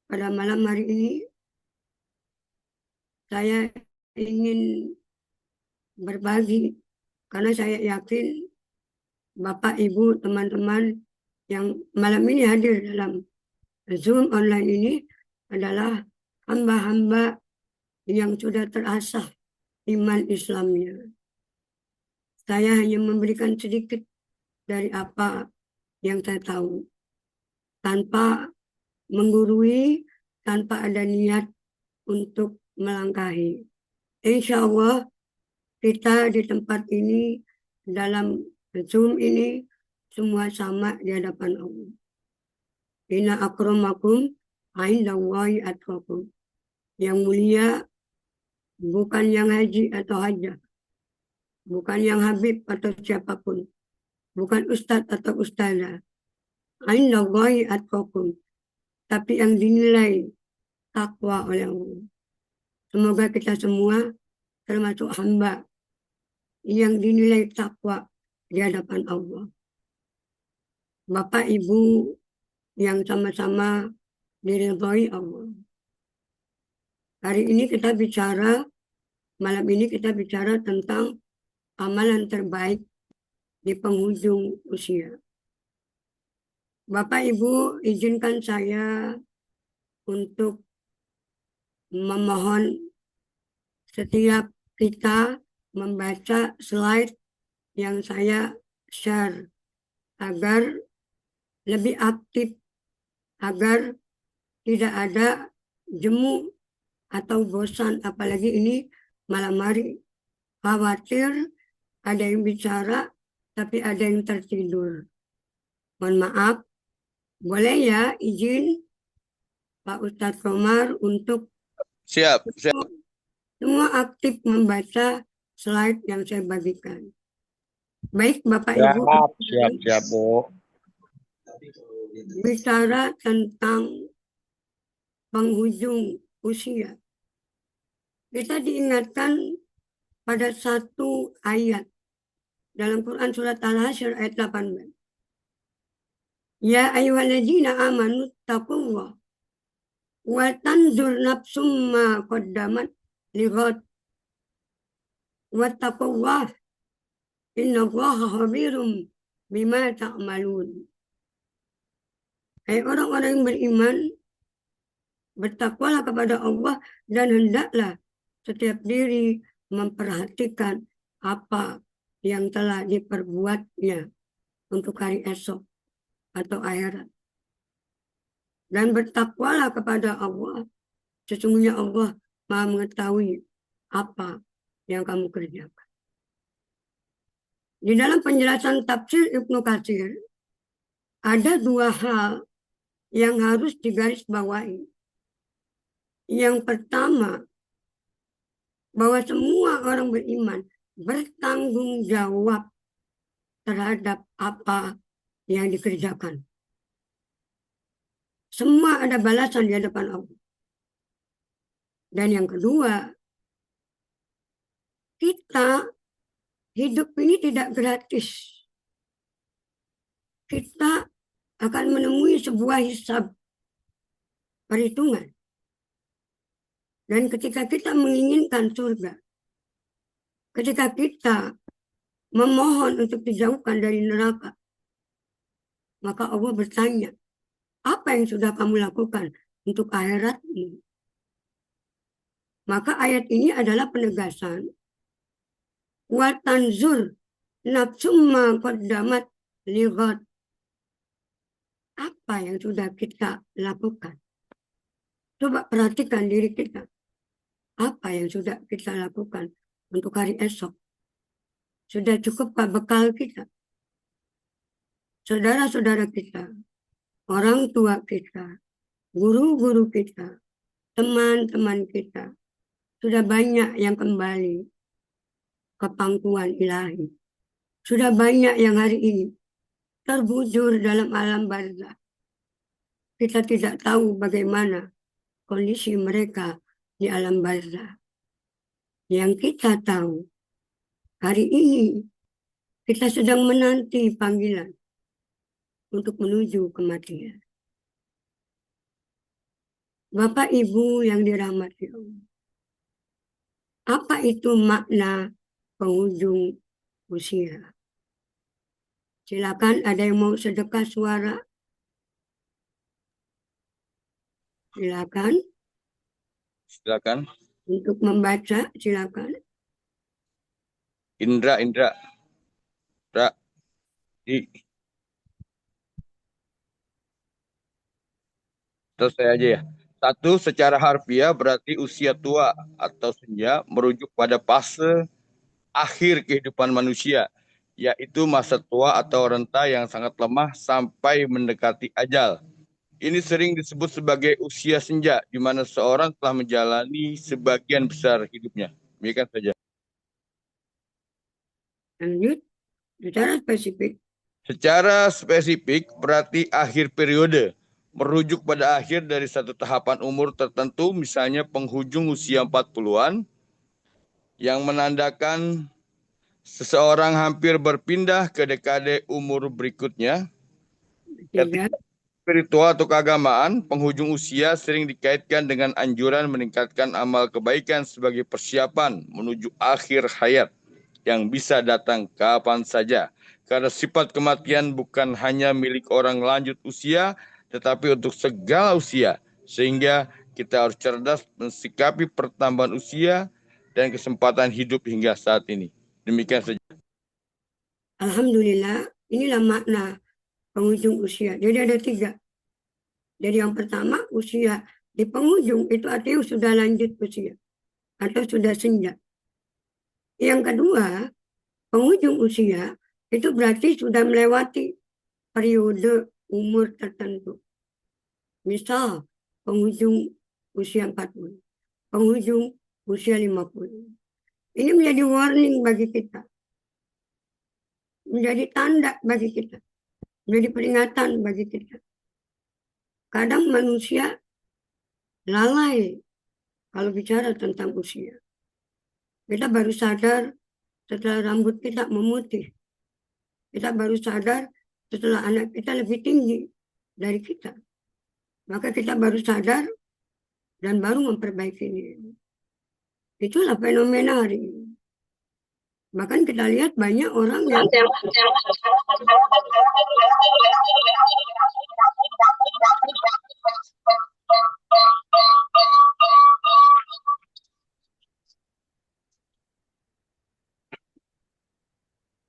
pada malam hari ini. Saya ingin berbagi karena saya yakin Bapak, Ibu, teman-teman yang malam ini hadir dalam Zoom online ini adalah hamba-hamba yang sudah terasah iman Islamnya. Saya hanya memberikan sedikit dari apa yang saya tahu, tanpa menggurui, tanpa ada niat untuk melangkahi. Insya Allah kita di tempat ini, dalam Zoom ini, semua sama di hadapan Allah. Inna akramakum indallahi atqakum. Yang mulia bukan yang haji atau hajah, bukan yang habib atau siapapun, bukan ustadz atau ustazah. Indallahi atqakum, tapi yang dinilai takwa oleh Allah. Semoga kita semua termasuk hamba yang dinilai takwa di hadapan Allah. Bapak Ibu yang sama-sama diridhoi Allah. Hari ini kita bicara, malam ini kita bicara tentang amalan terbaik di penghujung usia. Bapak Ibu, izinkan saya untuk memohon setiap kita membaca slide yang saya share agar lebih aktif, agar tidak ada jemu atau bosan, apalagi ini malam hari. Khawatir ada yang bicara tapi ada yang tertidur. Mohon maaf, boleh ya izin Pak Ustadz Komar untuk Siap. semua aktif membaca slide yang saya bagikan. Baik Bapak Ibu, Siap, Bu. bicara tentang penghujung usia, kita diingatkan pada satu ayat dalam Quran surat Al-Hasyr ayat 18. Ya ayyuhalladzina amanu taqullah wa tanzur nafsum ma qaddamat lighad wattaqullah innallaha khabirum bima ta'malun. Hai orang-orang yang beriman, bertakwalah kepada Allah dan hendaklah setiap diri memperhatikan apa yang telah diperbuatnya untuk hari esok atau akhirat. Dan bertakwalah kepada Allah, sesungguhnya Allah Maha mengetahui apa yang kamu kerjakan. Di dalam penjelasan tafsir Ibnu Katsir, ada dua hal yang harus digarisbawahi. Yang pertama, bahwa semua orang beriman bertanggung jawab terhadap apa yang dikerjakan. Semua ada balasan di hadapan Allah. Dan yang kedua, kita hidup ini tidak gratis. kita akan menemui sebuah hisab, perhitungan. Dan ketika kita menginginkan surga, ketika kita memohon untuk dijauhkan dari neraka, maka Allah bertanya, apa yang sudah kamu lakukan untuk akhiratmu? Maka ayat ini adalah penegasan wa tanzur nafsumma qaddamat lighad. Apa yang sudah kita lakukan? Coba perhatikan diri kita. Apa yang sudah kita lakukan untuk hari esok? Sudah cukupkah bekal kita? Saudara-saudara kita, orang tua kita, guru-guru kita, teman-teman kita, sudah banyak yang kembali ke pangkuan ilahi. Sudah banyak yang hari ini terbujur dalam alam barzakh. Kita tidak tahu bagaimana kondisi mereka di alam barzakh. Yang kita tahu, hari ini kita sedang menanti panggilan untuk menuju kematian. Bapak Ibu yang dirahmati Allah, apa itu makna penghujung usia? Silakan, ada yang mau sedekah suara? Silakan. Silakan. Untuk membaca, silakan. Indra. Terus saya aja ya. 1, secara harfiah berarti usia tua atau senja merujuk pada fase akhir kehidupan manusia, yaitu masa tua atau renta yang sangat lemah sampai mendekati ajal. Ini sering disebut sebagai usia senja, di mana seorang telah menjalani sebagian besar hidupnya. Demikian saja. Lanjut, secara spesifik. Secara spesifik berarti akhir periode, merujuk pada akhir dari satu tahapan umur tertentu, misalnya penghujung usia 40-an, yang menandakan seseorang hampir berpindah ke dekade umur berikutnya. Tiga. Spiritual atau keagamaan, penghujung usia sering dikaitkan dengan anjuran meningkatkan amal kebaikan sebagai persiapan menuju akhir hayat yang bisa datang kapan saja. Karena sifat kematian bukan hanya milik orang lanjut usia, tetapi untuk segala usia. Sehingga kita harus cerdas mensikapi pertambahan usia dan kesempatan hidup hingga saat ini. Demikian saja. Alhamdulillah, inilah makna penghujung usia. Jadi ada 3. Jadi yang pertama, usia di penghujung itu artinya sudah lanjut usia atau sudah senja. Yang kedua, penghujung usia itu berarti sudah melewati periode umur tertentu. Misal, penghujung usia 40, penghujung usia 50. Ini menjadi warning bagi kita. Menjadi tanda bagi kita. Menjadi peringatan bagi kita. Kadang manusia lalai kalau bicara tentang usia. Kita baru sadar setelah rambut kita memutih. Kita baru sadar setelah anak kita lebih tinggi dari kita. Maka kita baru sadar dan baru memperbaiki diri. Itulah fenomena hari ini. Bahkan kita lihat banyak orang yang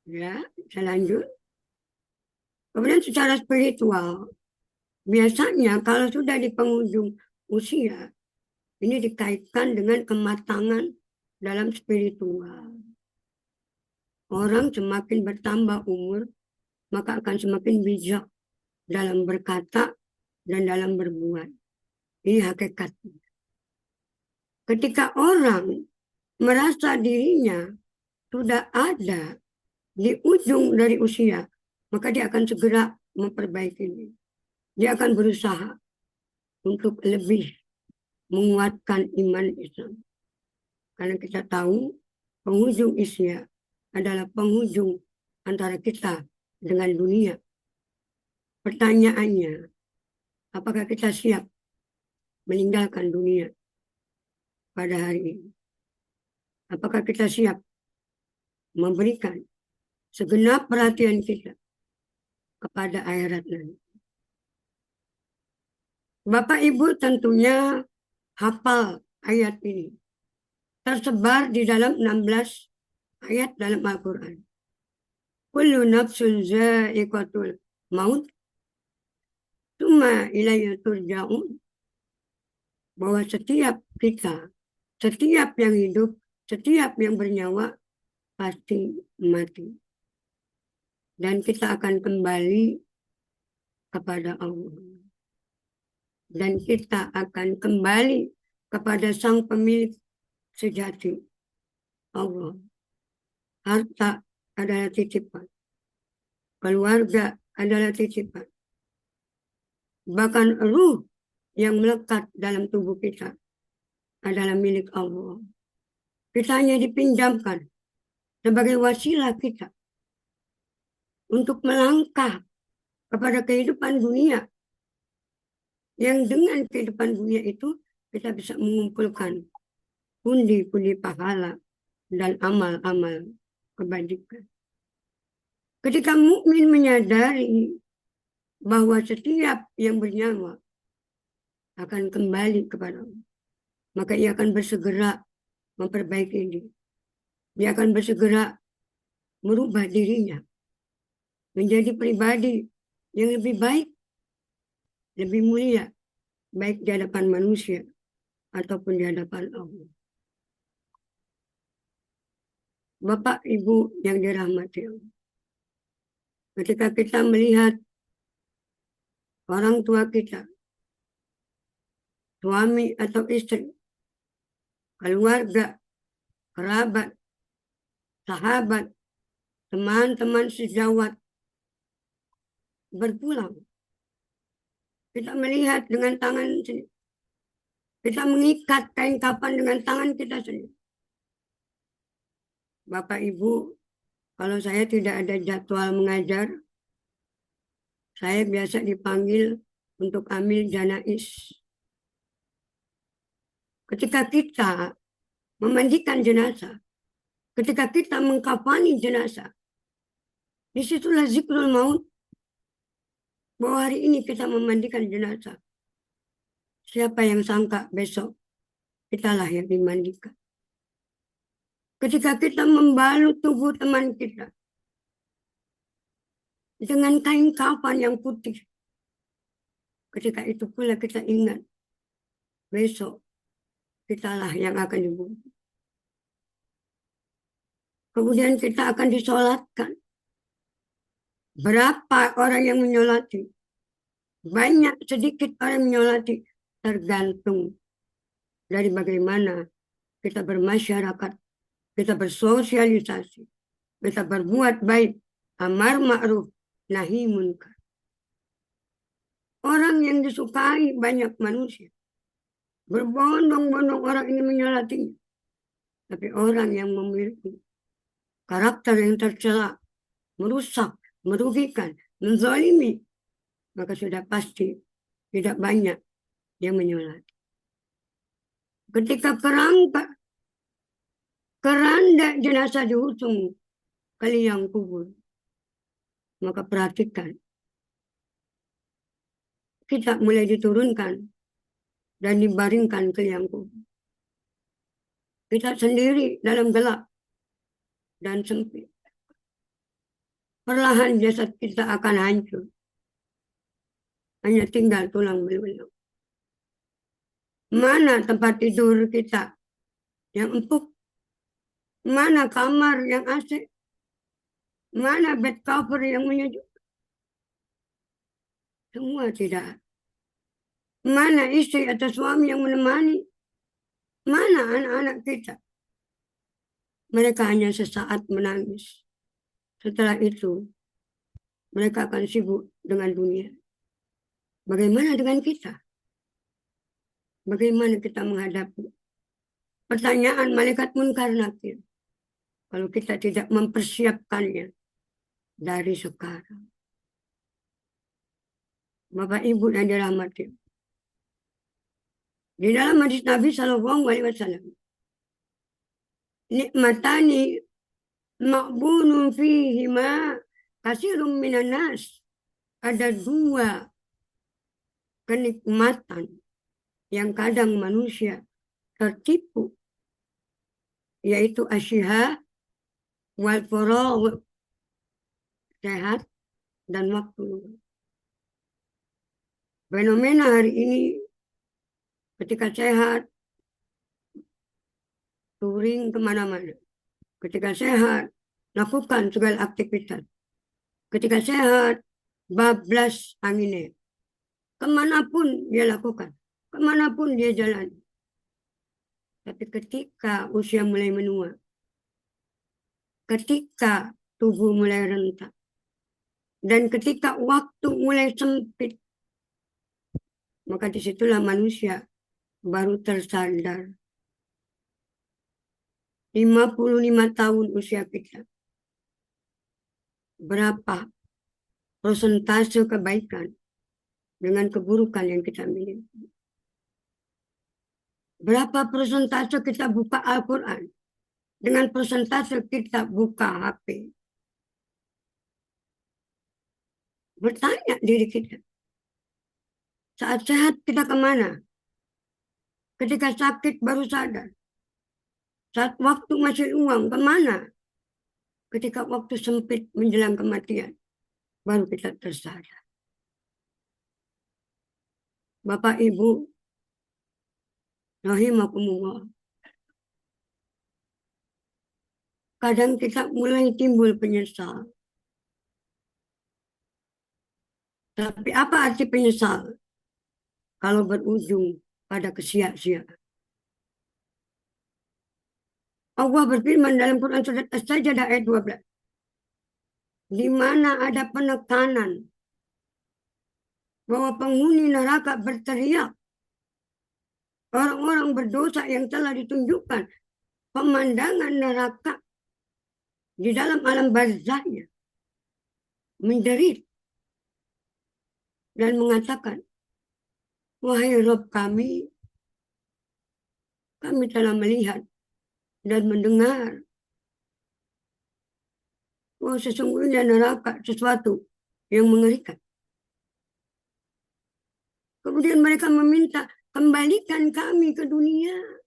ya, saya lanjut. Kemudian secara spiritual, biasanya kalau sudah di penghujung usia, ini dikaitkan dengan kematangan dalam spiritual. Orang semakin bertambah umur, maka akan semakin bijak dalam berkata dan dalam berbuat. Ini hakikatnya. Ketika orang merasa dirinya sudah ada di ujung dari usia, maka dia akan segera memperbaiki diri. Dia akan berusaha untuk lebih menguatkan iman Islam. Karena kita tahu penghujung usia adalah penghujung antara kita dengan dunia. Pertanyaannya, apakah kita siap meninggalkan dunia pada hari ini? Apakah kita siap memberikan segenap perhatian kita kepada akhirat nanti? Bapak Ibu tentunya hafal ayat ini. Tersebar di dalam 16 ayat dalam Al-Quran. Kullu nafsun za'iqatul maut, tsumma ilayya turja'un. Bahwa setiap kita, setiap yang hidup, setiap yang bernyawa pasti mati. Dan kita akan kembali kepada Allah. Dan kita akan kembali kepada Sang Pemilik sejati, Allah. Harta adalah titipan. Keluarga adalah titipan. Bahkan ruh yang melekat dalam tubuh kita adalah milik Allah. Kita hanya dipinjamkan sebagai wasilah kita untuk melangkah kepada kehidupan dunia. Yang dengan kehidupan dunia itu kita bisa mengumpulkan pundi-pundi pahala dan amal-amal kebajikan. Ketika mukmin menyadari bahwa setiap yang bernyawa akan kembali kepada Allah, maka ia akan bersegera memperbaiki diri. Dia akan bersegera merubah dirinya menjadi pribadi yang lebih baik, lebih mulia, baik di hadapan manusia ataupun di hadapan Allah. Bapak Ibu yang dirahmati Allah, ketika kita melihat orang tua kita, suami atau istri, keluarga, kerabat, sahabat, teman-teman sejawat berpulang, kita melihat dengan tangan sendiri. Kita mengikat kain kafan dengan tangan kita sendiri. Bapak Ibu, kalau saya tidak ada jadwal mengajar, saya biasa dipanggil untuk ambil janais. Ketika kita memandikan jenazah, ketika kita mengkafani jenazah, disitulah zikrul maut, bahwa hari ini kita memandikan jenazah. Siapa yang sangka besok kitalah yang dimandikan. Ketika kita membalut tubuh teman kita dengan kain kafan yang putih, ketika itu pula kita ingat besok kitalah yang akan dibunuh. Kemudian kita akan disolatkan. Berapa orang yang menyolati? Banyak, sedikit orang yang menyolati. Tergantung dari bagaimana kita bermasyarakat, kita bersosialisasi, kita berbuat baik, amar ma'ruf, nahi munkar. Orang yang disukai banyak manusia. Berbondong-bondong orang ini menyolatinya. Tapi orang yang memiliki karakter yang tercela, merusak, merugikan, menzalimi, maka sudah pasti tidak banyak yang menyolati. Ketika keranda jenazah diusung ke liang kubur, maka perhatikan, kita mulai diturunkan dan dibaringkan ke liang kubur. Kita sendiri dalam gelap dan sempit. Perlahan jasad kita akan hancur. Hanya tinggal tulang belulang. Mana tempat tidur kita yang empuk? Mana kamar yang AC? Mana bed cover yang menyejukkan? Semua tidak. Mana istri atau suami yang menemani? Mana anak-anak kita? Mereka hanya sesaat menangis. Setelah itu, mereka akan sibuk dengan dunia. Bagaimana dengan kita? Bagaimana kita menghadapi pertanyaan malaikat munkar nakir kalau kita tidak mempersiapkannya dari sekarang? Bapak Ibu yang dirahmati. Di dalam hadis Nabi Shallallahu Alaihi Wasallam, nikmatani ma'bunun fihima kasirun minan nas. Ada dua kenikmatan yang kadang manusia tertipu, yaitu asyiha wal faragh, sehat dan waktu. Fenomena hari ini ketika sehat, touring kemana-mana. Ketika sehat, lakukan segala aktivitas. Ketika sehat, bablas anginnya. Kemanapun dia lakukan, kemanapun dia jalan. Tapi ketika usia mulai menua, ketika tubuh mulai rentak, dan ketika waktu mulai sempit, maka disitulah manusia baru tersadar. 55 tahun usia kita. Berapa persentase kebaikan dengan keburukan yang kita miliki? Berapa persentase kita buka Al-Quran dengan persentase kita buka HP? Bertanya diri kita. Saat sehat kita kemana? Ketika sakit baru sadar. Saat waktu masih luang kemana? Ketika waktu sempit menjelang kematian, baru kita tersadar. Bapak Ibu, rahimakumullah. Kadang kita mulai timbul penyesal. Tapi apa arti penyesal? Kalau berujung pada kesia-siaan. Allah berfirman dalam Quran surat As-Sajdah ayat 12. Di mana ada penekanan bahwa penghuni neraka berteriak. Orang-orang berdosa yang telah ditunjukkan pemandangan neraka di dalam alam barzahnya menjerit dan mengatakan, wahai Rabb kami telah melihat dan mendengar bahwa sesungguhnya neraka sesuatu yang mengerikan. Kemudian mereka meminta, kembalikan kami ke dunia.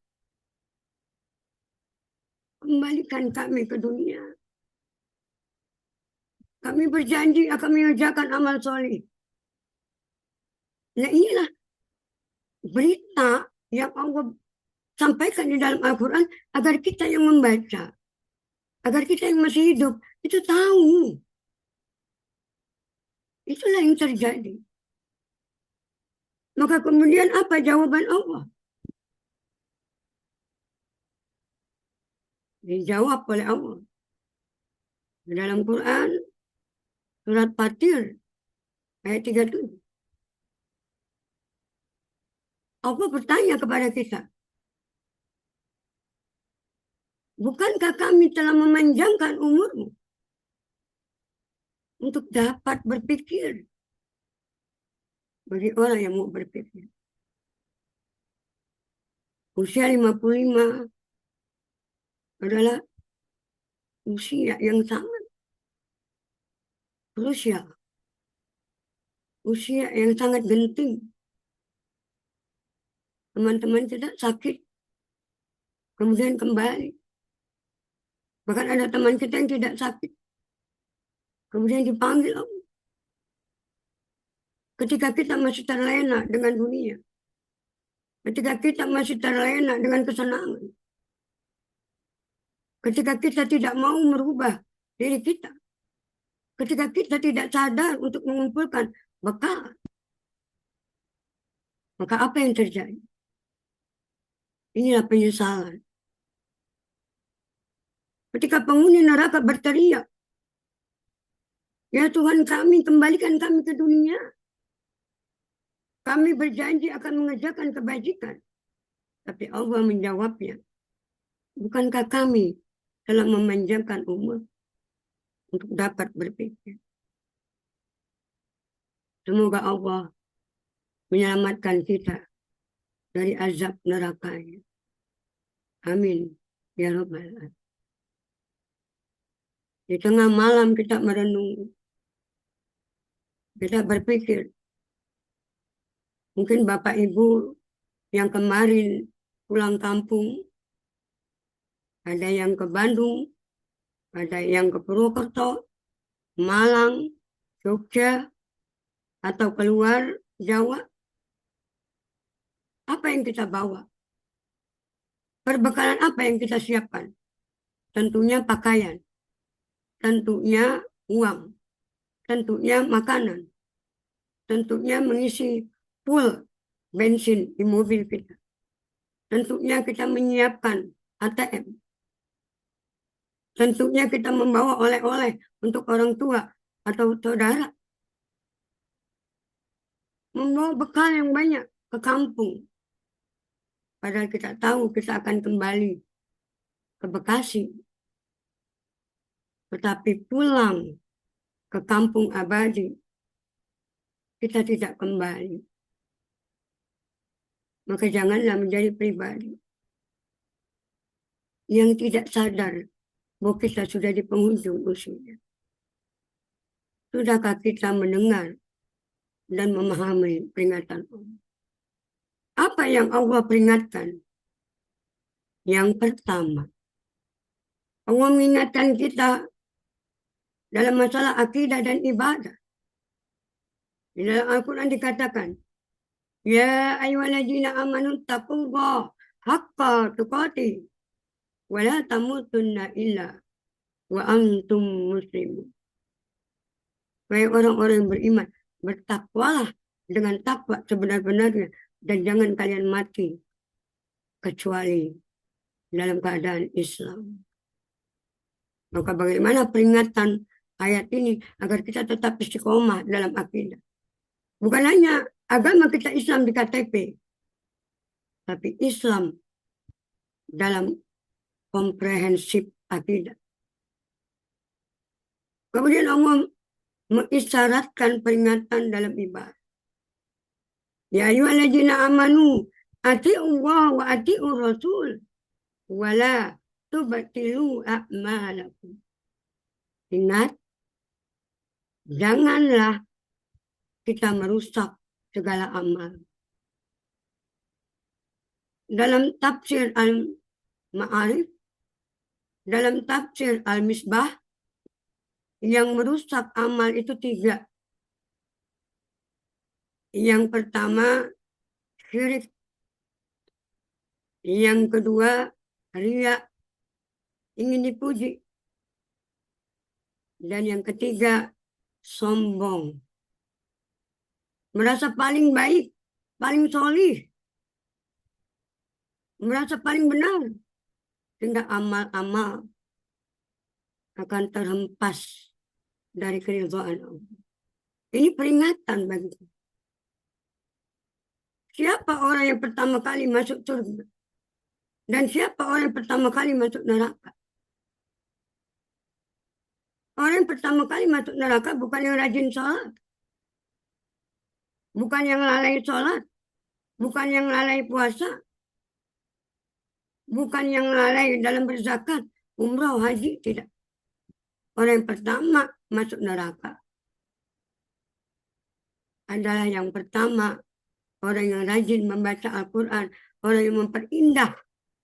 Kembalikan kami ke dunia. Kami berjanji akan mengerjakan amal soleh. Nah inilah berita yang Allah sampaikan di dalam Al-Quran agar kita yang membaca, agar kita yang masih hidup itu tahu. Itulah yang terjadi. Maka kemudian apa jawaban Allah? Dijawab oleh Allah. Di dalam Quran, surat Fatir, ayat 37. Allah bertanya kepada kita, bukankah kami telah memanjangkan umurmu untuk dapat berpikir? Bagi orang yang mau berpikir. Usia 55 adalah usia yang sangat krusial. Usia yang sangat genting. Teman-teman kita sakit, kemudian kembali. Bahkan ada teman kita yang tidak sakit, kemudian dipanggil Allah. Ketika kita masih terlena dengan dunia, ketika kita masih terlena dengan kesenangan, ketika kita tidak mau merubah diri kita, ketika kita tidak sadar untuk mengumpulkan bekal, maka apa yang terjadi? Inilah penyesalan. Ketika penghuni neraka berteriak, ya Tuhan kami, kembalikan kami ke dunia. Kami berjanji akan mengerjakan kebajikan. Tapi Allah menjawabnya, bukankah kami telah memanjangkan umur untuk dapat berpikir? Semoga Allah menyelamatkan kita dari azab nerakanya. Amin. Ya Rabbal Alamin. Di tengah malam kita merenung. Kita berpikir, mungkin Bapak Ibu yang kemarin pulang kampung, ada yang ke Bandung, ada yang ke Purwokerto, Malang, Jogja, atau keluar Jawa. Apa yang kita bawa? Perbekalan apa yang kita siapkan? Tentunya pakaian, tentunya uang, tentunya makanan, tentunya mengisi full bensin di mobil kita. Tentunya kita menyiapkan ATM. Tentunya kita membawa oleh-oleh untuk orang tua atau saudara. Membawa bekal yang banyak ke kampung. Padahal kita tahu kita akan kembali ke Bekasi. Tetapi pulang ke kampung abadi, kita tidak kembali. Maka janganlah menjadi pribadi yang tidak sadar bahwa kita sudah di penghujung usia. Sudahkah kita mendengar dan memahami peringatan Allah? Apa yang Allah peringatkan? Yang pertama, Allah mengingatkan kita dalam masalah akidah dan ibadah. Di dalam Al-Quran dikatakan, Ya ayyuhalladzina amanu taqullaha haqqa tuqatih wa la tamutunna illa wa antum muslimun. Wahai orang-orang yang beriman, bertakwalah dengan takwa sebenar-benarnya dan jangan kalian mati kecuali dalam keadaan Islam. Maka bagaimana peringatan ayat ini agar kita tetap istiqomah dalam akidah? Bukan hanya agama kita Islam di KTP, tapi Islam dalam komprehensif akidah. Kemudian Allah mengisyaratkan peringatan dalam ibadah. Ya ayyuhalladzina amanu atii'ullaha wa atii'ur rasul wa la tubtilu a'malakum. Ingat, janganlah kita merusak segala amal. Dalam tafsir Al-Ma'arif, dalam tafsir Al-Misbah, yang merusak amal itu 3. Yang pertama, syirik. Yang kedua, riya, ingin dipuji. Dan yang ketiga, sombong. Merasa paling baik, paling solih. Merasa paling benar. Sehingga amal-amal akan terhempas dari keridhaan Allah. Ini peringatan bagi kita. Siapa orang yang pertama kali masuk surga? Dan siapa orang yang pertama kali masuk neraka? Orang yang pertama kali masuk neraka bukan yang rajin sholat. Bukan yang lalai sholat. Bukan yang lalai puasa. Bukan yang lalai dalam berzakat. Umrah, haji, tidak. Orang yang pertama masuk neraka adalah yang pertama orang yang rajin membaca Al-Quran, orang yang memperindah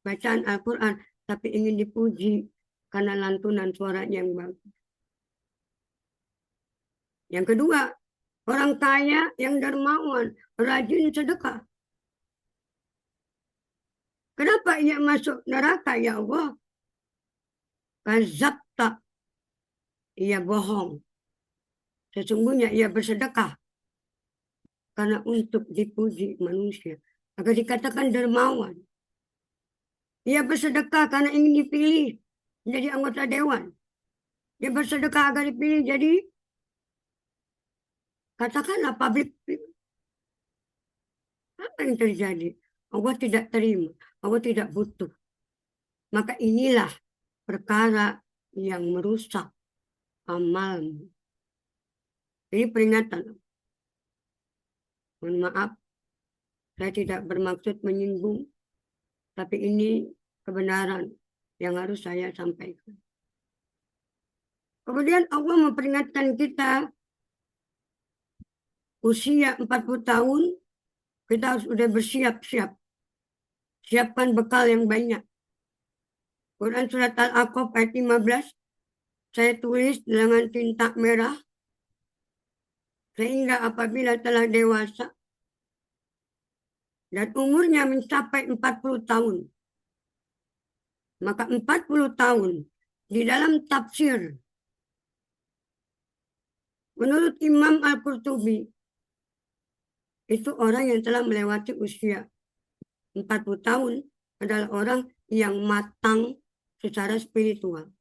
bacaan Al-Quran, tapi ingin dipuji karena lantunan suaranya yang bagus. Yang kedua, orang kaya yang dermawan, rajin sedekah. Kenapa ia masuk neraka, ya Allah? Kazabta, ia bohong. Sesungguhnya ia bersedekah karena untuk dipuji manusia, agar dikatakan dermawan. Ia bersedekah karena ingin dipilih menjadi anggota dewan. Dia bersedekah agar dipilih jadi, katakanlah, public. Apa yang terjadi? Allah tidak terima, Allah tidak butuh. Maka inilah perkara yang merusak amalmu. Ini peringatan. Mohon maaf, saya tidak bermaksud menyinggung, tapi ini kebenaran yang harus saya sampaikan. Kemudian Allah memperingatkan kita usia 40 tahun, kita harus sudah bersiap-siap. Siapkan bekal yang banyak. Quran Surat Al-Aqaf ayat 15, saya tulis dengan tinta merah, sehingga apabila telah dewasa dan umurnya mencapai 40 tahun, maka 40 tahun di dalam tafsir menurut Imam Al-Qurtubi itu orang yang telah melewati usia 40 tahun adalah orang yang matang secara spiritual.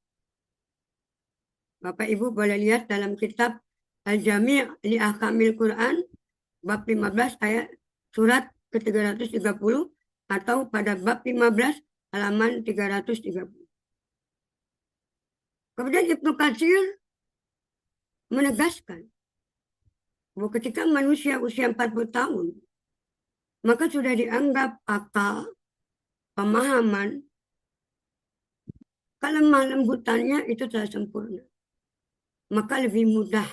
Bapak Ibu boleh lihat dalam kitab Al-Jami' li Ahkamil Quran bab 15 ayat surat ke-330 atau pada bab 15 halaman 330. Kemudian Ibnu Katsir menegaskan bahwa ketika manusia usia 40 tahun, maka sudah dianggap akal, pemahaman, kelemah lembutannya itu telah sempurna. Maka lebih mudah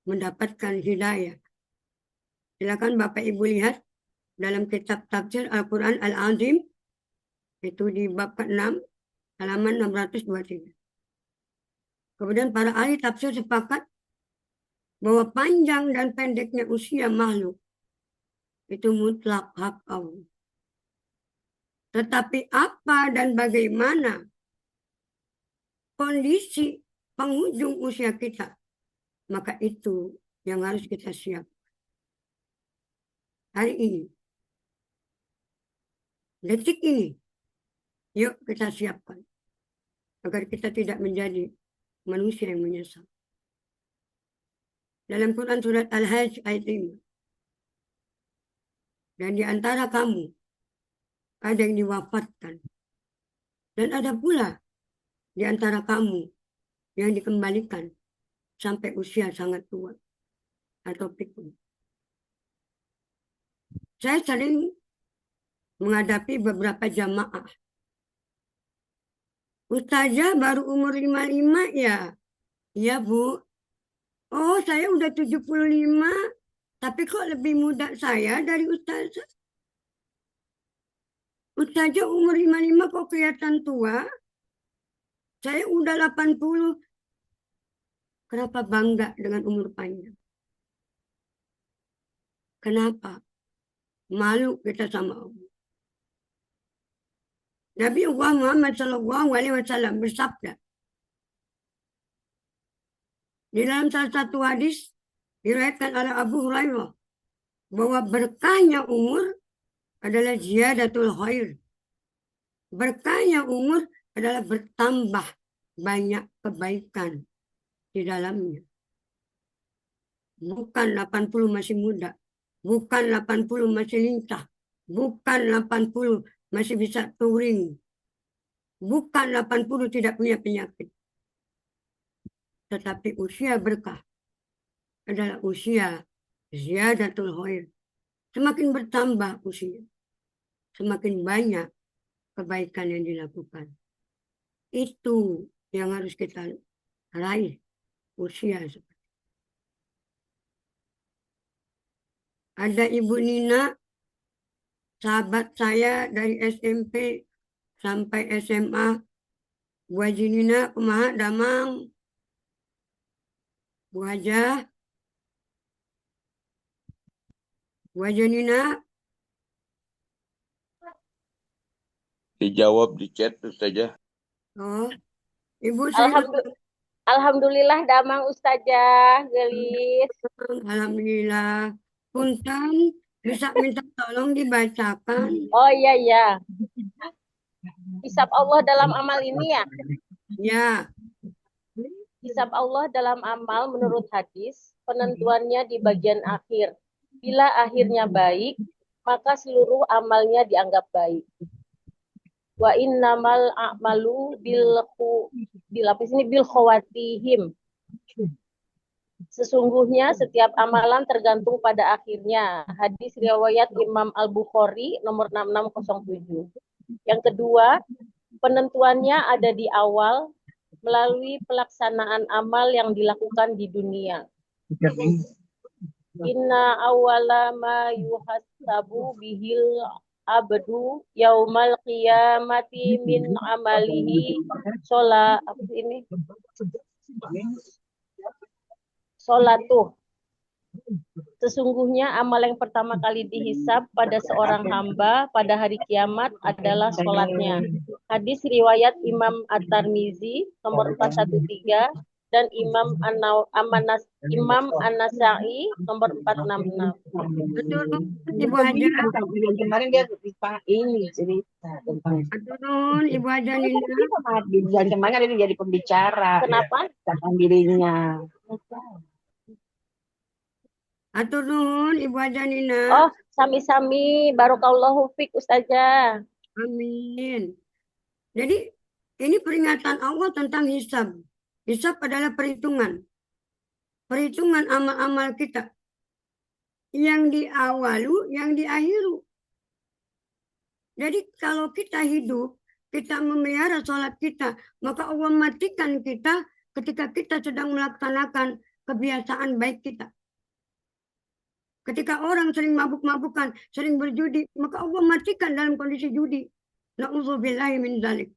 mendapatkan hidayah. Silakan Bapak Ibu lihat dalam kitab tafsir Al-Quran Al-Azim, itu di bab ke-6, halaman 623. Kemudian para ahli tafsir sepakat bahwa panjang dan pendeknya usia makhluk itu mutlak hak Allah. Tetapi apa dan bagaimana kondisi penghujung usia kita, maka itu yang harus kita siap. Hari ini, detik ini, yuk kita siapkan agar kita tidak menjadi manusia yang menyesal. Dalam Quran Surat Al-Hajj ayat 5. Dan di antara kamu ada yang diwafatkan. Dan ada pula di antara kamu yang dikembalikan sampai usia sangat tua atau pikun. Saya sering menghadapi beberapa jamaah. Ustazah baru umur 55 ya? Iya Bu. Oh saya udah 75, tapi kok lebih muda saya dari Ustazah? Ustazah umur 55 kok kelihatan tua? Saya udah 80. Kenapa bangga dengan umur panjang? Kenapa? Malu kita sama Allah. Nabi Muhammad SAW bersabda di dalam salah satu hadis diriwayatkan oleh Abu Hurairah bahwa berkahnya umur adalah ziyadatul khair. Berkahnya umur adalah bertambah banyak kebaikan di dalamnya. Bukan 80 masih muda, bukan 80 masih lincah, bukan 80 masih bisa touring, bukan 80 tidak punya penyakit. Tetapi usia berkah adalah usia ziyadatul khair. Semakin bertambah usia, semakin banyak kebaikan yang dilakukan. Itu yang harus kita raih usia seperti. Ada Ibu Nina, sahabat saya dari SMP sampai SMA. Bu Haji Nina, kumaha damang. Bu Haja. Bu Haja Nina. Dijawab di chat saja. Oh, Ibu saya. Alhamdulillah damang Ustazah gelis. Alhamdulillah. Punten bisa minta tolong dibacakan. Oh iya. Hisab Allah dalam amal ini ya? Ya. Hisab Allah dalam amal menurut hadis, penentuannya di bagian akhir. Bila akhirnya baik, maka seluruh amalnya dianggap baik. Wa innamal a'malu bil khawatihim. Sesungguhnya setiap amalan tergantung pada akhirnya. Hadis riwayat Imam Al-Bukhari nomor 6607. Yang kedua, penentuannya ada di awal melalui pelaksanaan amal yang dilakukan di dunia. Inna awala ma yuhasabu bihil abdu yaumal qiyamati min amalihi sholatuh. Sesungguhnya amal yang pertama kali dihisab pada seorang hamba pada hari kiamat adalah sholatnya. Hadis riwayat Imam At-Tirmizi nomor 413 dan Imam An-Nasa'i nomor 466. Betul, Ibu Haja. Kemarin dia ini cerita tentang Betul, Ibu Haja Nina. bulan kemarin dia jadi pembicara Kenapa? tentang dirinya. Atur nuhun, Ibu Haja Nina. Oh, sami-sami. Barakallahu fiik Ustazah. Amin. Jadi ini peringatan Allah tentang hisab. Hisab adalah perhitungan. Perhitungan amal-amal kita. Yang di awalu, yang di akhiru. Jadi kalau kita hidup, kita memelihara sholat kita, maka Allah matikan kita ketika kita sedang melaksanakan kebiasaan baik kita. Ketika orang sering mabuk-mabukan, sering berjudi, maka Allah matikan dalam kondisi judi. Na'udzubillahi min dzalik.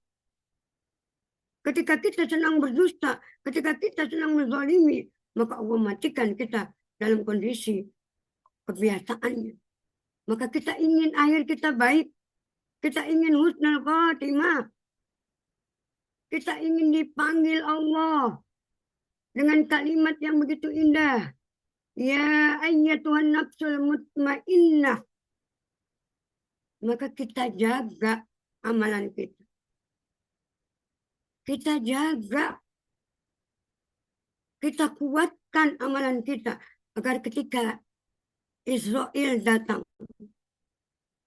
Ketika kita senang berdusta, ketika kita senang menzalimi, maka Allah matikan kita dalam kondisi kebiasaannya. Maka kita ingin akhir kita baik. Kita ingin husnul khatimah. Kita ingin dipanggil Allah dengan kalimat yang begitu indah. Ya ayyatuhan nafsul mutmainnah. Maka kita jaga amalan kita. Kita jaga. Kita kuatkan amalan kita. Agar ketika Israel datang.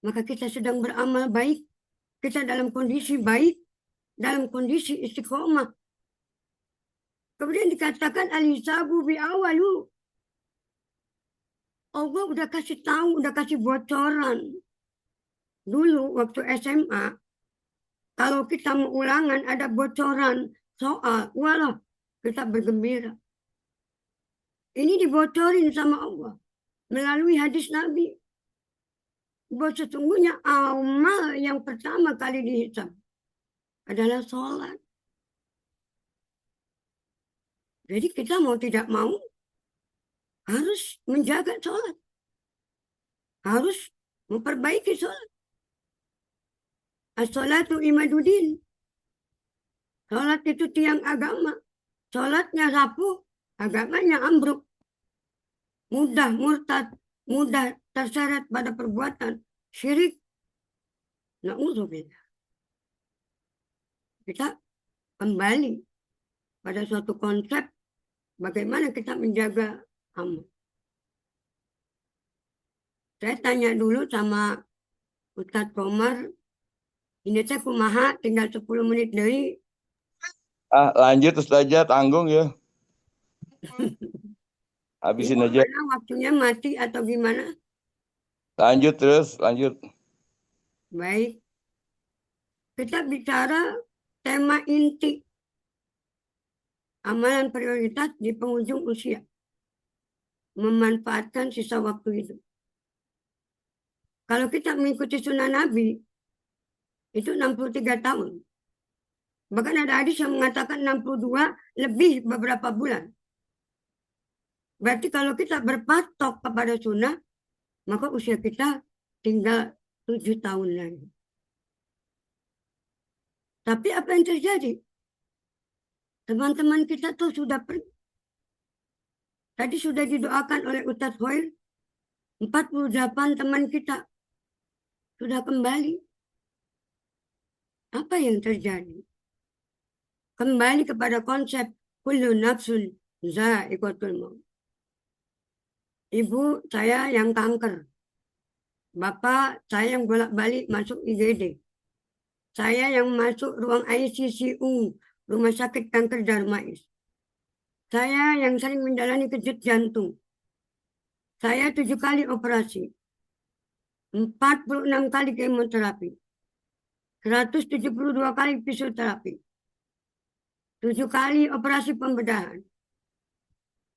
Maka kita sedang beramal baik. Kita dalam kondisi baik. Dalam kondisi istiqomah. Kemudian dikatakan al-hisabu bi'awalu. Allah udah kasih tahu, udah kasih bocoran. Dulu waktu SMA, kalau kita mau ulangan ada bocoran soal, walah kita bergembira. Ini dibocorin sama Allah melalui hadis Nabi. Bahwa sesungguhnya amal yang pertama kali dihisab adalah sholat. Jadi kita mau tidak mau harus menjaga sholat. Harus memperbaiki sholat. As-sholatu imaduddin. Sholat itu tiang agama. Sholatnya rapuh, agamanya ambruk. Mudah murtad, mudah terseret pada perbuatan syirik. Na'udzubillah. Kita kembali pada suatu konsep bagaimana kita menjaga amal. Saya tanya dulu sama Ustadz Komar, ini saya kumaha tinggal 10 menit dari. Lanjut Ustazah, tanggung ya. Habisin aja. Waktunya mati atau gimana? Lanjut terus, lanjut. Baik. Kita bicara tema inti. Amalan prioritas di penghujung usia. Memanfaatkan sisa waktu itu. Kalau kita mengikuti sunnah Nabi, itu 63 tahun. Bahkan ada hadis yang mengatakan 62 lebih beberapa bulan. Berarti kalau kita berpatok kepada sunnah, maka usia kita tinggal 7 tahun lagi. Tapi apa yang terjadi? Teman-teman kita tuh sudah pergi. Tadi sudah didoakan oleh Ustadz Hoir, 48 teman kita sudah kembali. Apa yang terjadi? Kembali kepada konsep kullu nafsun za'iqatul maut. Ibu saya yang kanker. Bapak saya yang bolak-balik masuk IGD. Saya yang masuk ruang ICCU, Rumah Sakit Kanker Darmais. Saya yang sering menjalani kejut jantung. Saya 7 kali operasi. 46 kali kemoterapi. 172 kali fisioterapi. 7 kali operasi pembedahan.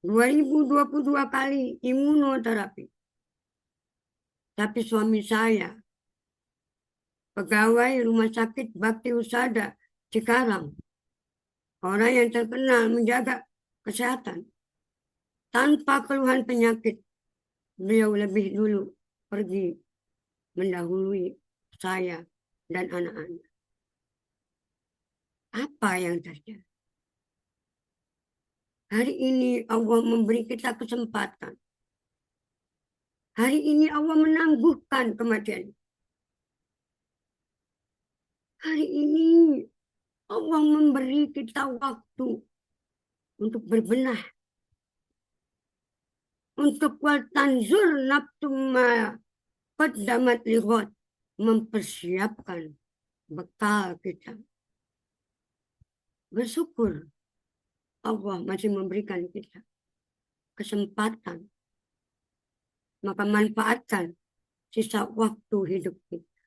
2022 kali imunoterapi. Tapi suami saya, pegawai Rumah Sakit Bakti Husada Cikarang, orang yang terkenal menjaga kesehatan, tanpa keluhan penyakit, beliau lebih dulu pergi mendahului saya dan anak-anak. Apa yang terjadi? Hari ini Allah memberi kita kesempatan. Hari ini Allah menangguhkan kematian. Hari ini Allah memberi kita waktu untuk berbenah. Untuk watanzur naftumma qaddamat lighad, mempersiapkan bekal kita. Bersyukur Allah masih memberikan kita kesempatan. Maka manfaatkan sisa waktu hidup kita.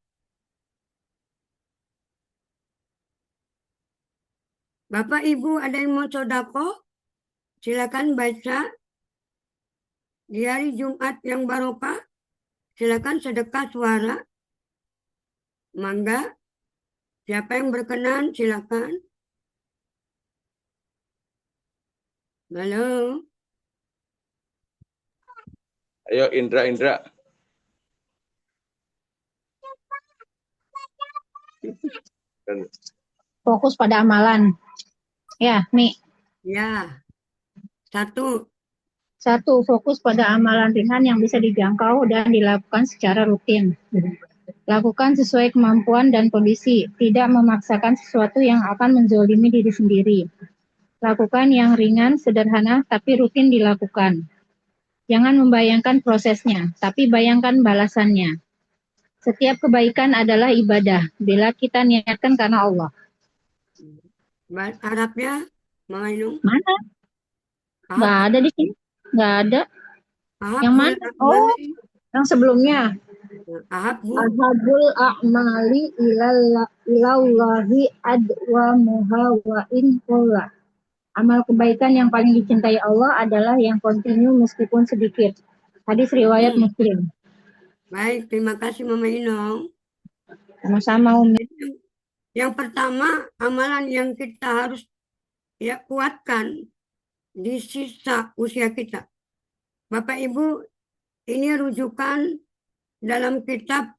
Bapak Ibu ada yang mau sodako? Silakan baca di hari Jumat yang barokah. Silakan sedekah suara. Mangga. Siapa yang berkenan silakan. Halo. Ayo Indra. Fokus pada amalan. Ya, Mi. Ya. Satu. Fokus pada amalan ringan yang bisa dijangkau dan dilakukan secara rutin. Lakukan sesuai kemampuan dan kondisi, tidak memaksakan sesuatu yang akan menzolimi diri sendiri. Lakukan yang ringan, sederhana, tapi rutin dilakukan. Jangan membayangkan prosesnya, tapi bayangkan balasannya. Setiap kebaikan adalah ibadah, bila kita niatkan karena Allah. Arabnya, Mama Inung? Mana? Nggak ada di sini. Nggak ada. Yang mana? Oh, yang sebelumnya. Ahabul a'mali ilallahi adwamuha wa in qalla. Amal kebaikan yang paling dicintai Allah adalah yang kontinu meskipun sedikit. Hadis riwayat Muslim. Baik, terima kasih Mama Inung. Sama-sama Umi. Yang pertama, amalan yang kita harus kuatkan di sisa usia kita. Bapak Ibu, ini rujukan dalam kitab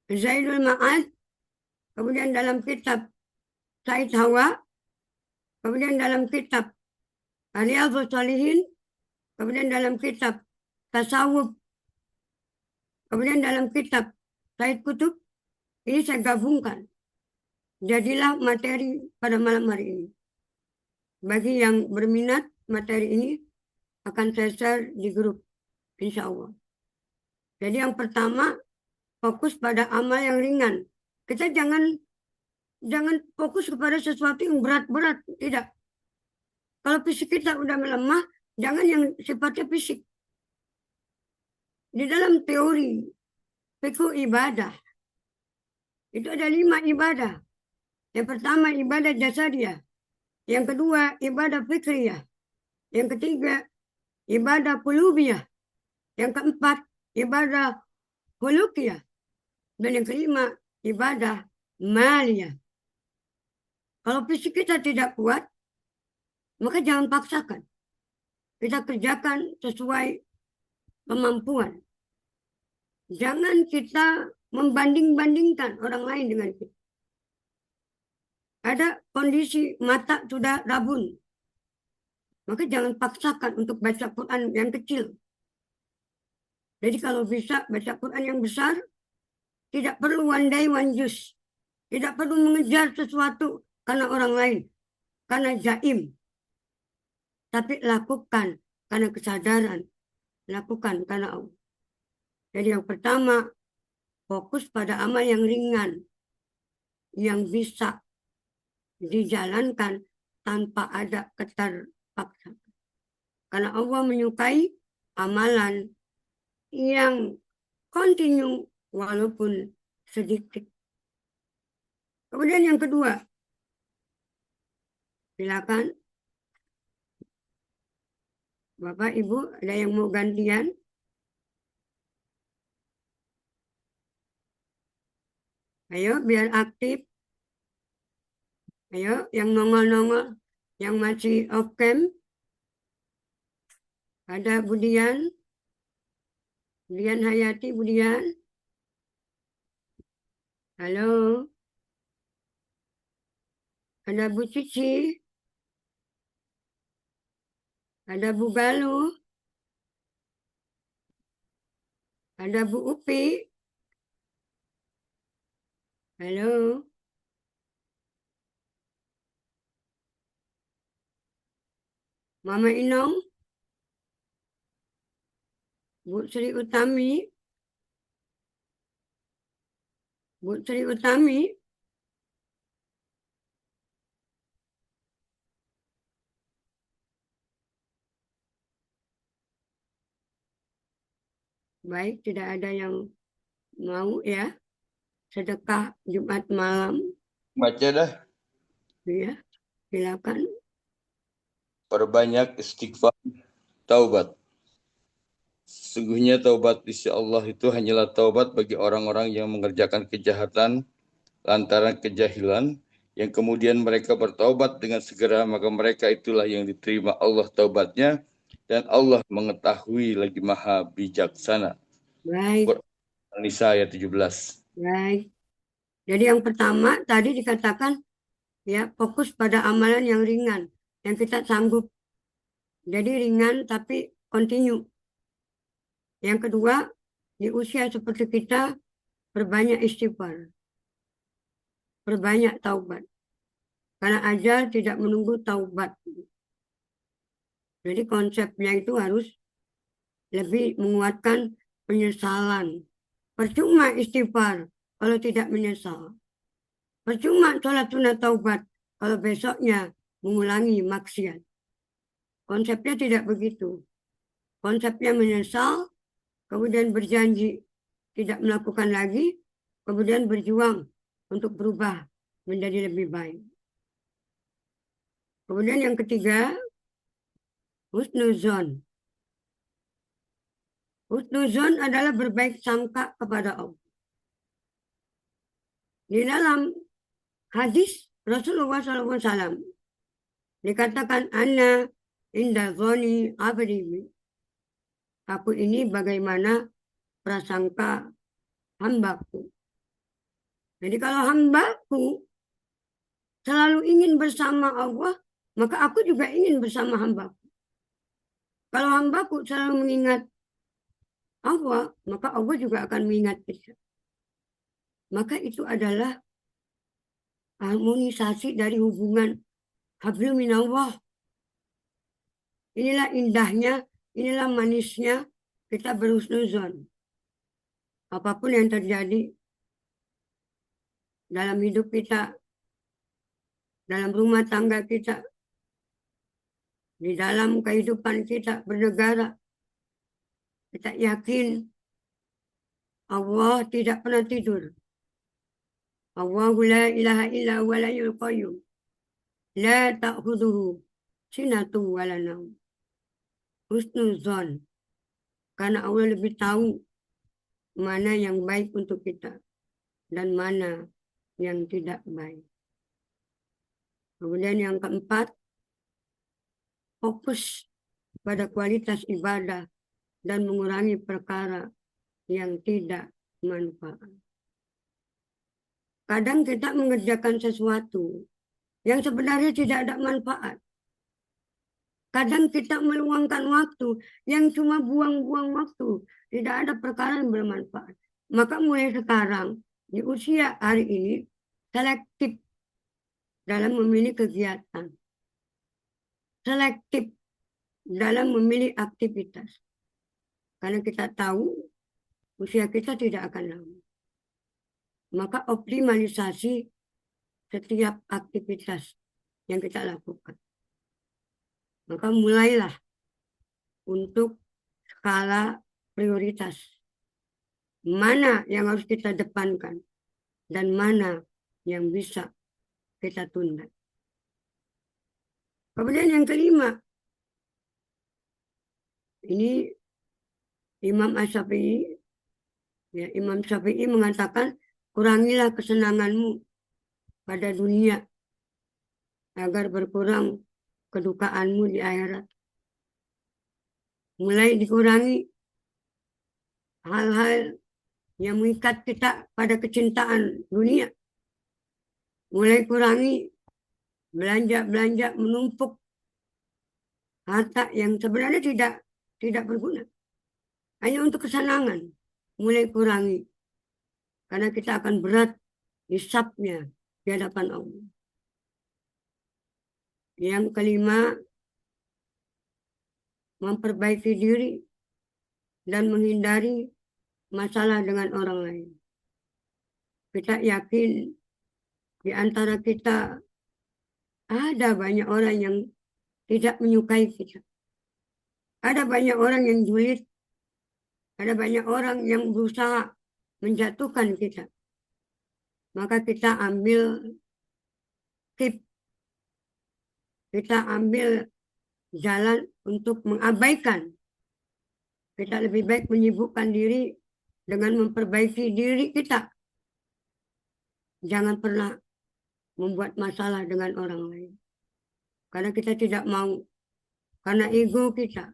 Zaidul Ma'ad, kemudian dalam kitab Said Hawa, kemudian dalam kitab Riyadhus Shalihin, kemudian dalam kitab Tasawuf, kemudian dalam kitab Said Kutub. Ini saya gabungkan. Jadilah materi pada malam hari ini. Bagi yang berminat, materi ini akan saya share di grup, insya Allah. Jadi yang pertama, fokus pada amal yang ringan. Kita jangan fokus kepada sesuatu yang berat-berat, tidak. Kalau fisik kita udah melemah, jangan yang sifatnya fisik. Di dalam teori fikih ibadah, itu ada 5 ibadah. Yang pertama ibadah jasadiyah, yang kedua ibadah fikriyah, yang ketiga ibadah qulubiyah, yang keempat ibadah khuluqiyah, dan yang kelima ibadah maliyah. Kalau fisik kita tidak kuat, maka jangan paksakan. Kita kerjakan sesuai kemampuan. Jangan kita membanding-bandingkan orang lain dengan kita. Ada kondisi mata sudah rabun, maka jangan paksakan untuk baca Quran yang kecil. Jadi kalau bisa baca Quran yang besar, tidak perlu one day one juz. Tidak perlu mengejar sesuatu karena orang lain, karena jaim. Tapi lakukan karena kesadaran, lakukan karena Allah. Jadi yang pertama, fokus pada amal yang ringan, yang bisa dijalankan tanpa ada keterpaksaan. dipaksa. Karena Allah menyukai amalan yang continue walaupun sedikit. Kemudian yang kedua, silakan Bapak Ibu, ada yang mau gantian? Ayo biar aktif. Ayo yang nongol-nongol, yang masih off cam. Ada Budian Hayati, Budian. Halo. Ada Bu Cici. Ada Bu Galuh. Ada Bu Upi. Halo. Mama Inong. Bu Sri Utami. Bu Sri Utami. Baik, tidak ada yang mau ya. Sedekah Jumat malam. Baca dah. Ya, silakan. Perbanyak istighfar, taubat. Sesungguhnya taubat di sisi Allah itu hanyalah taubat bagi orang-orang yang mengerjakan kejahatan lantaran kejahilan, yang kemudian mereka bertaubat dengan segera, maka mereka itulah yang diterima Allah taubatnya, dan Allah mengetahui lagi maha bijaksana. Baik. An-Nisa ayat 17. Baik. Jadi yang pertama tadi dikatakan ya fokus pada amalan yang ringan, yang kita sanggup. Jadi ringan tapi continue. Yang kedua, di usia seperti kita perbanyak istighfar. Perbanyak taubat. Karena ajal tidak menunggu taubat. Jadi konsepnya itu harus lebih menguatkan penyesalan. Percuma istighfar kalau tidak menyesal. Percuma sholat sunat taubat kalau besoknya mengulangi maksiat. Konsepnya tidak begitu. Konsepnya menyesal, kemudian berjanji tidak melakukan lagi, kemudian berjuang untuk berubah menjadi lebih baik. Kemudian yang ketiga, husnuzon. Husnuzon adalah berbaik sangka kepada Allah. Di dalam hadis Rasulullah SAW dikatakan ana inda zoni abdi. Aku ini bagaimana prasangka hambaku. Jadi kalau hambaku selalu ingin bersama Allah, maka aku juga ingin bersama hambaku. Kalau hambaku selalu mengingat Allah, maka Allah juga akan mengingat kita. Maka itu adalah harmonisasi dari hubungan hablum minallah. Inilah indahnya, inilah manisnya kita berhusnuzon. Apapun yang terjadi dalam hidup kita, dalam rumah tangga kita, di dalam kehidupan kita bernegara, kita yakin Allah tidak pernah tidur. Allahu la ilaha illa huwa al-hayyul qayyum. La ta'khudhuhu sinatun wa la naum. Husnuzon. Karena Allah lebih tahu mana yang baik untuk kita dan mana yang tidak baik. Kemudian yang keempat, fokus pada kualitas ibadah dan mengurangi perkara yang tidak manfaat. Kadang kita mengerjakan sesuatu yang sebenarnya tidak ada manfaat. Kadang kita meluangkan waktu yang cuma buang-buang waktu. Tidak ada perkara yang bermanfaat. Maka mulai sekarang, di usia hari ini, selektif dalam memilih kegiatan. Selektif dalam memilih aktivitas. Karena kita tahu usia kita tidak akan lama. Maka optimalisasi setiap aktivitas yang kita lakukan. Maka mulailah untuk skala prioritas. Mana yang harus kita depankan dan mana yang bisa kita tunda. Kemudian yang kelima, ini Imam Asy-Syafi'i, ya, Imam Syafi'i mengatakan, kurangilah kesenanganmu pada dunia agar berkurang kedukaanmu di akhirat. Mulai dikurangi hal-hal yang mengikat kita pada kecintaan dunia. Mulai kurangi belanja-belanja menumpuk harta yang sebenarnya tidak berguna. Hanya untuk kesenangan. Mulai kurangi. Karena kita akan berat hisabnya di hadapan Allah. Yang kelima, memperbaiki diri dan menghindari masalah dengan orang lain. Kita yakin di antara kita ada banyak orang yang tidak menyukai kita. Ada banyak orang yang julid. Ada banyak orang yang berusaha menjatuhkan kita. Maka kita ambil tip. Kita ambil jalan untuk mengabaikan. Kita lebih baik menyibukkan diri dengan memperbaiki diri kita. Jangan pernah membuat masalah dengan orang lain. Karena kita tidak mau. Karena ego kita.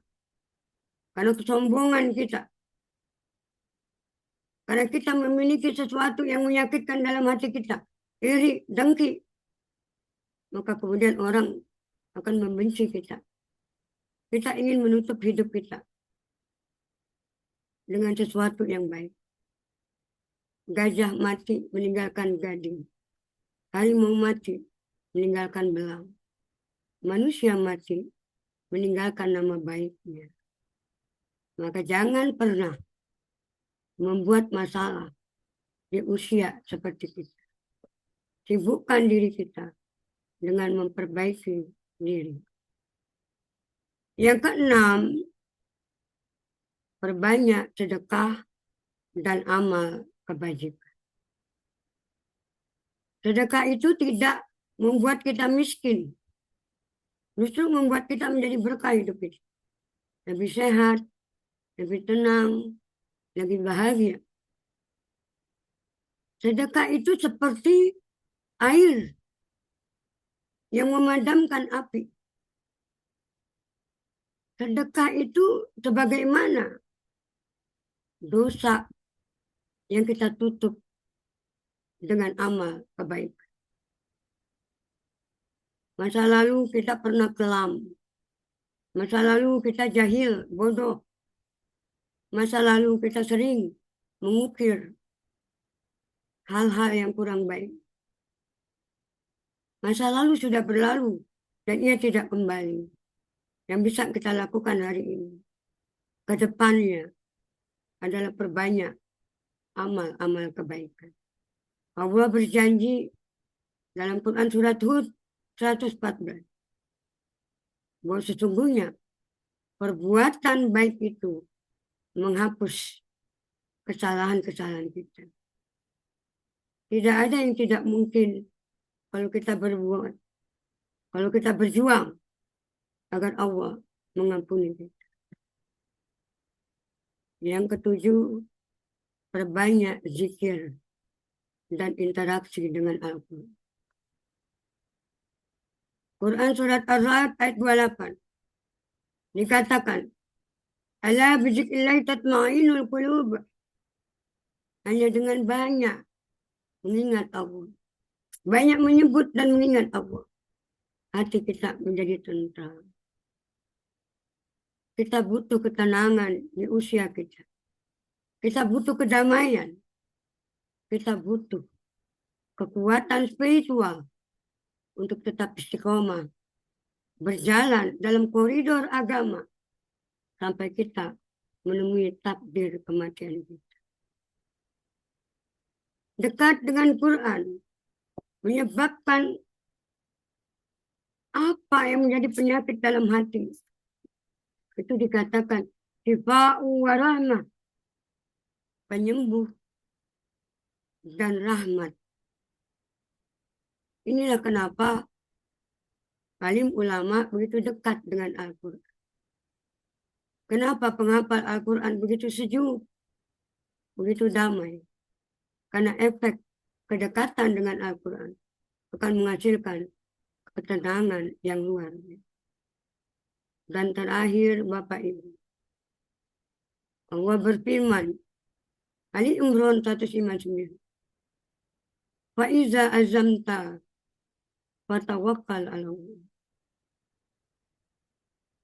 Karena kesombongan kita. Karena kita memiliki sesuatu yang menyakitkan dalam hati kita. Iri, dengki. Maka kemudian orang akan membenci kita. Kita ingin menutup hidup kita dengan sesuatu yang baik. Gajah mati meninggalkan gading. Harimau mati meninggalkan belang. Manusia mati meninggalkan nama baiknya. Maka jangan pernah membuat masalah di usia seperti kita. Sibukkan diri kita dengan memperbaiki diri. Yang keenam, perbanyak sedekah dan amal kebajikan. Sedekah itu tidak membuat kita miskin. Justru membuat kita menjadi berkah hidup kita. Lebih sehat, lebih tenang, lebih bahagia. Sedekah itu seperti air yang memadamkan api. Sedekah itu sebagaimana dosa yang kita tutup dengan amal kebaikan. Masa lalu kita pernah kelam. Masa lalu kita jahil, bodoh. Masa lalu kita sering mengukir hal-hal yang kurang baik. Masa lalu sudah berlalu dan ia tidak kembali. Yang bisa kita lakukan hari ini, ke depannya adalah perbanyak amal-amal kebaikan. Allah berjanji dalam Quran surat Hud 114 bahwa sesungguhnya perbuatan baik itu menghapus kesalahan-kesalahan kita. Tidak ada yang tidak mungkin kalau kita berbuat, kalau kita berjuang agar Allah mengampuni kita. Yang ketujuh, perbanyak zikir dan interaksi dengan Al-Quran. Quran surat Ar-Ra'd ayat 28 dikatakan, ala bizikrillahi tatma'innul qulub. Hanya dengan banyak mengingat Allah, banyak menyebut dan mengingat Allah, hati kita menjadi tentram. Kita butuh ketenangan di usia kita. Kita butuh kedamaian. Kita butuh kekuatan spiritual untuk tetap istiqomah, berjalan dalam koridor agama sampai kita menemui takdir kematian kita. Dekat dengan Quran menyebabkan apa yang menjadi penyakit dalam hati? Itu dikatakan shifa'u wa rahmah, penyembuh dan rahmat. Inilah kenapa alim ulama begitu dekat dengan Al-Quran. Kenapa penghafal Al-Quran begitu sejuk, begitu damai? Karena efek kedekatan dengan Al-Quran akan menghasilkan ketenangan yang luar biasa. Dan terakhir, Bapak Ibu, Allah berfirman, Ali Imran 159, Fa'iza azamta fatawakkal ala Allah.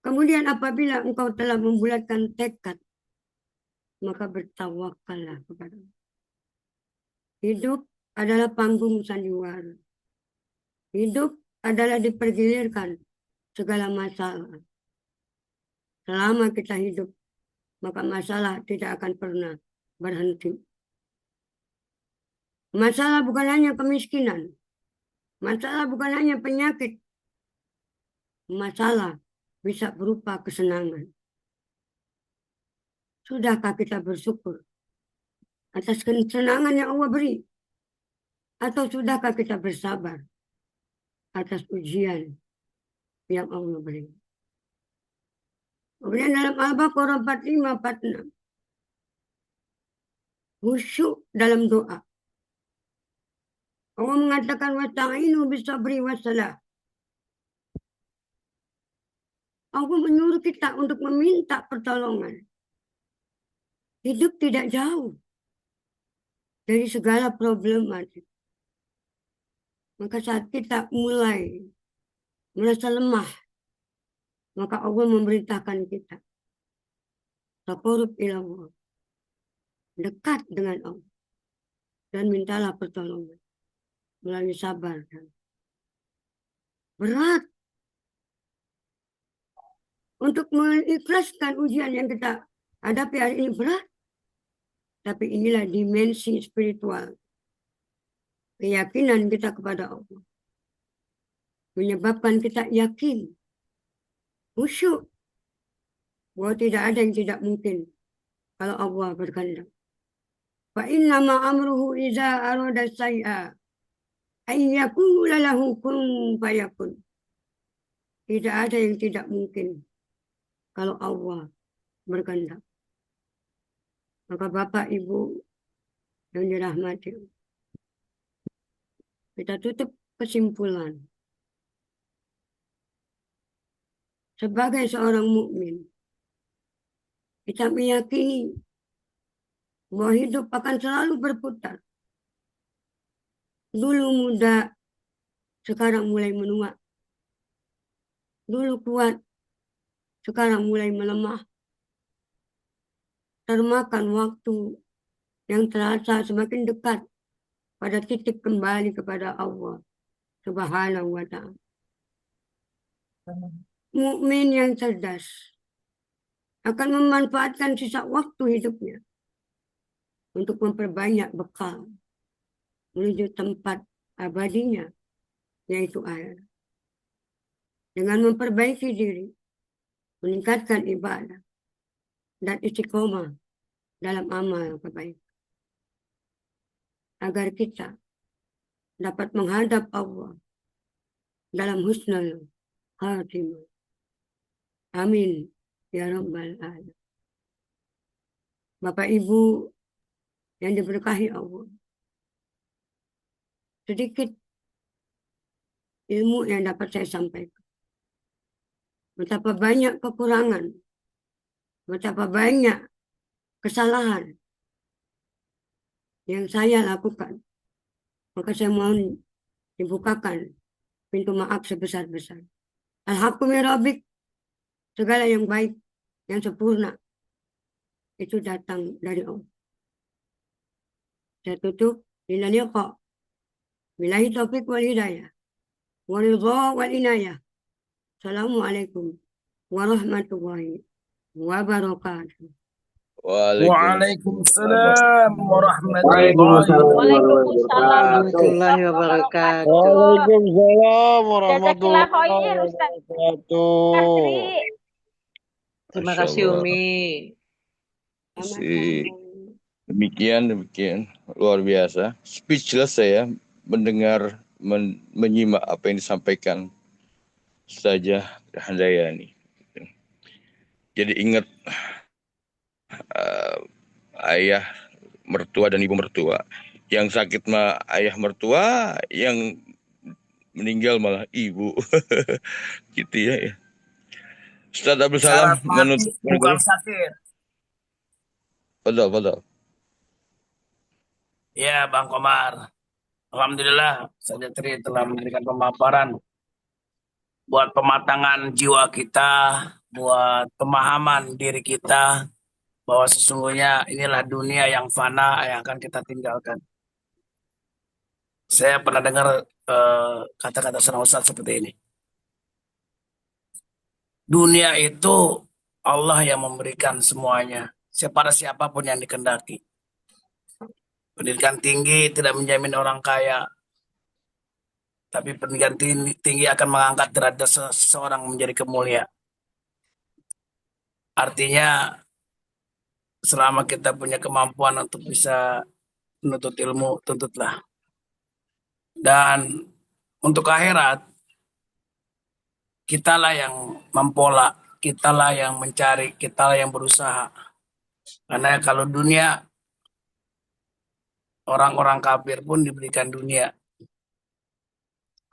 Kemudian apabila engkau telah membulatkan tekad, maka bertawakallah kepada Allah. Hidup adalah panggung sandiwara. Hidup adalah dipergilirkan segala masalah. Selama kita hidup, maka masalah tidak akan pernah berhenti. Masalah bukan hanya kemiskinan. Masalah bukan hanya penyakit. Masalah bisa berupa kesenangan. Sudahkah kita bersyukur atas kesenangan yang Allah beri? Atau sudahkah kita bersabar atas ujian yang Allah beri? Kemudian dalam Al-Baqarah 45-46, khusyuk dalam doa. Allah mengatakan wasta'inu bisabri wassalah. Allah menyuruh kita untuk meminta pertolongan. Hidup tidak jauh dari segala problematik. Maka saat kita mulai merasa lemah, maka Allah memerintahkan kita taqarrub ila Allah, dekat dengan Allah, dan mintalah pertolongan melalui sabar. Berat untuk mengikhlaskan ujian yang kita hadapi hari ini, berat. Tapi inilah dimensi spiritual. Keyakinan kita kepada Allah menyebabkan kita yakin, khusyuk, bahwa tidak ada yang tidak mungkin kalau Allah berkehendak. Fa inna ma amruhu idza arada syai'a ay yaqula lahu kun fayakun. Tidak ada yang tidak mungkin kalau Allah berkehendak. Maka Bapak Ibu yang dirahmati, kita tutup kesimpulan. Sebagai seorang mukmin, kita meyakini bahwa hidup akan selalu berputar. Dulu muda, sekarang mulai menua. Dulu kuat, sekarang mulai melemah. Termakan waktu yang terasa semakin dekat pada titik kembali kepada Allah Subhanahu wa ta'ala. Mukmin yang cerdas akan memanfaatkan sisa waktu hidupnya untuk memperbanyak bekal menuju tempat abadinya, yaitu akhirat. Dengan memperbaiki diri, meningkatkan ibadah, dan istiqomah dalam amal kebaikan. Agar kita dapat menghadap Allah dalam husnul khatimah. Amin. Ya Rabbal Alamin. Bapak Ibu yang diberkahi Allah, sedikit ilmu yang dapat saya sampaikan. Betapa banyak kekurangan, betapa banyak kesalahan yang saya lakukan. Maka saya mohon dibukakan pintu maaf sebesar-besar. Al-haqqu min rabbik, segala yang baik, yang sempurna, itu datang dari Allah. Saya tutup. Ila liqa. Billahi taufiq wal hidayah. Wa ridha wal inayah. Assalamualaikum warahmatullahi wabarakatuh. Waalaikumsalam warahmatullahi Waalaikumsalam Waalaikumsalam warahmatullahi wabarakatuh. Waalaikumsalam Jazakallah warahmatullahi khair Ustaz wabarakatuh. Tri. Terima Masya kasih Allah. Umi. Demikian luar biasa. Speechless saya mendengar menyimak apa yang disampaikan saja Handayani. Jadi ingat ayah mertua dan ibu mertua. Yang sakit mah ayah mertua, yang meninggal malah ibu. Gitu ya. Ustaz Abdul Salam Syarat mati menutup. bukan sakit. Betul. Ya Bang Komar. Alhamdulillah Ustaz Tri telah memberikan pemaparan buat pematangan jiwa kita, buat pemahaman diri kita bahwa sesungguhnya inilah dunia yang fana yang akan kita tinggalkan. Saya pernah dengar kata-kata seorang ustaz seperti ini. Dunia itu Allah yang memberikan semuanya, kepada siapapun yang dikehendaki. Pendidikan tinggi tidak menjamin orang kaya, tapi pendidikan tinggi akan mengangkat derajat seseorang menjadi kemuliaan. Artinya, selama kita punya kemampuan untuk bisa menuntut ilmu, tuntutlah. Dan untuk akhirat, kitalah yang mempola, kitalah yang mencari, kitalah yang berusaha. Karena kalau dunia, orang-orang kafir pun diberikan dunia.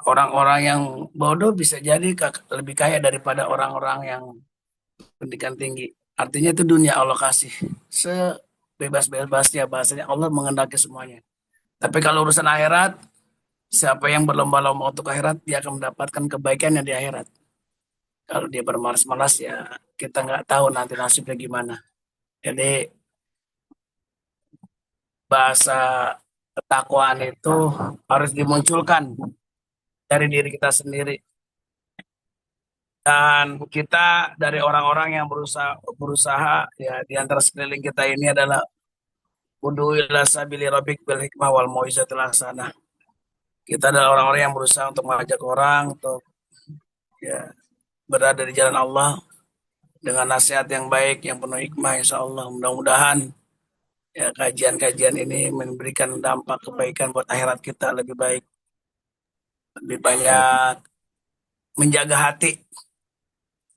Orang-orang yang bodoh bisa jadi lebih kaya daripada orang-orang yang pendidikan tinggi. Artinya itu dunia Allah kasih. Sebebas-bebasnya bahasanya Allah mengendaki semuanya. Tapi kalau urusan akhirat, siapa yang berlomba-lomba untuk akhirat, dia akan mendapatkan kebaikannya di akhirat. Kalau dia bermalas-malas ya kita nggak tahu nanti nasibnya gimana. Jadi bahasa ketakwaan itu harus dimunculkan dari diri kita sendiri. Dan kita dari orang-orang yang berusaha ya di antara sekeliling kita ini adalah ud'u ila sabili rabbik bil hikmah wal mau'izatil hasanah. Kita adalah orang-orang yang berusaha untuk mengajak orang untuk ya berada di jalan Allah dengan nasihat yang baik, yang penuh hikmah, insya Allah. Mudah-mudahan ya kajian-kajian ini memberikan dampak kebaikan buat akhirat kita lebih baik, lebih banyak menjaga hati,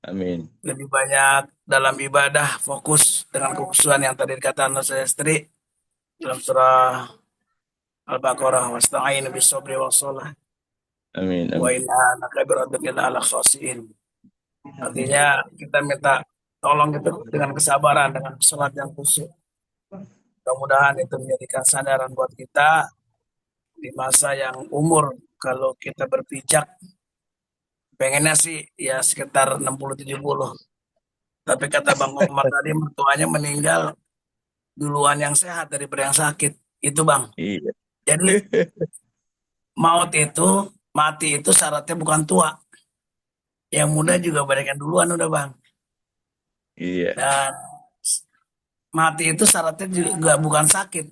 Amin. lebih banyak dalam ibadah, fokus dengan kekhususan yang tadi dikatakan oleh Istri dalam surah Al-Baqarah, wasta'inu bis-sabri was-shalah. Amin. Wa inna lakabiratun illa 'alal khashi'in. Artinya kita minta tolong gitu dengan kesabaran, dengan sholat yang khusyuk. Mudah-mudahan itu menjadikan sandaran buat kita di masa yang umur kalau kita berpijak pengennya sih ya sekitar 60-70. Tapi kata Bang Omar tadi mertuanya meninggal duluan yang sehat daripada yang sakit. Itu Bang. Iya. Jadi mati itu syaratnya bukan tua. Yang muda juga berikan duluan udah Bang. Iya. Dan mati itu syaratnya juga bukan sakit.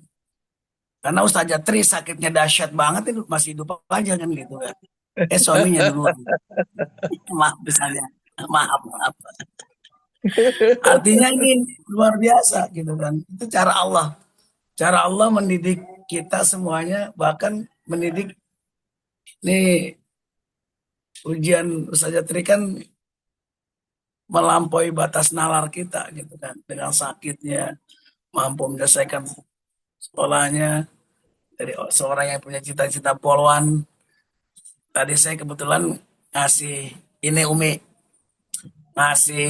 Karena Ustazah Tri sakitnya dahsyat banget itu masih hidup aja kan gitu kan. Suaminya duluan. Maaf misalnya. Maaf. Artinya ini luar biasa gitu kan. Itu cara Allah. Cara Allah mendidik kita semuanya, bahkan mendidik nih ujian Ustazah Tri kan melampaui batas nalar kita gitu kan, dengan sakitnya mampu menyelesaikan sekolahnya dari seorang yang punya cita-cita polwan. Tadi saya kebetulan ngasih ini Umi ngasih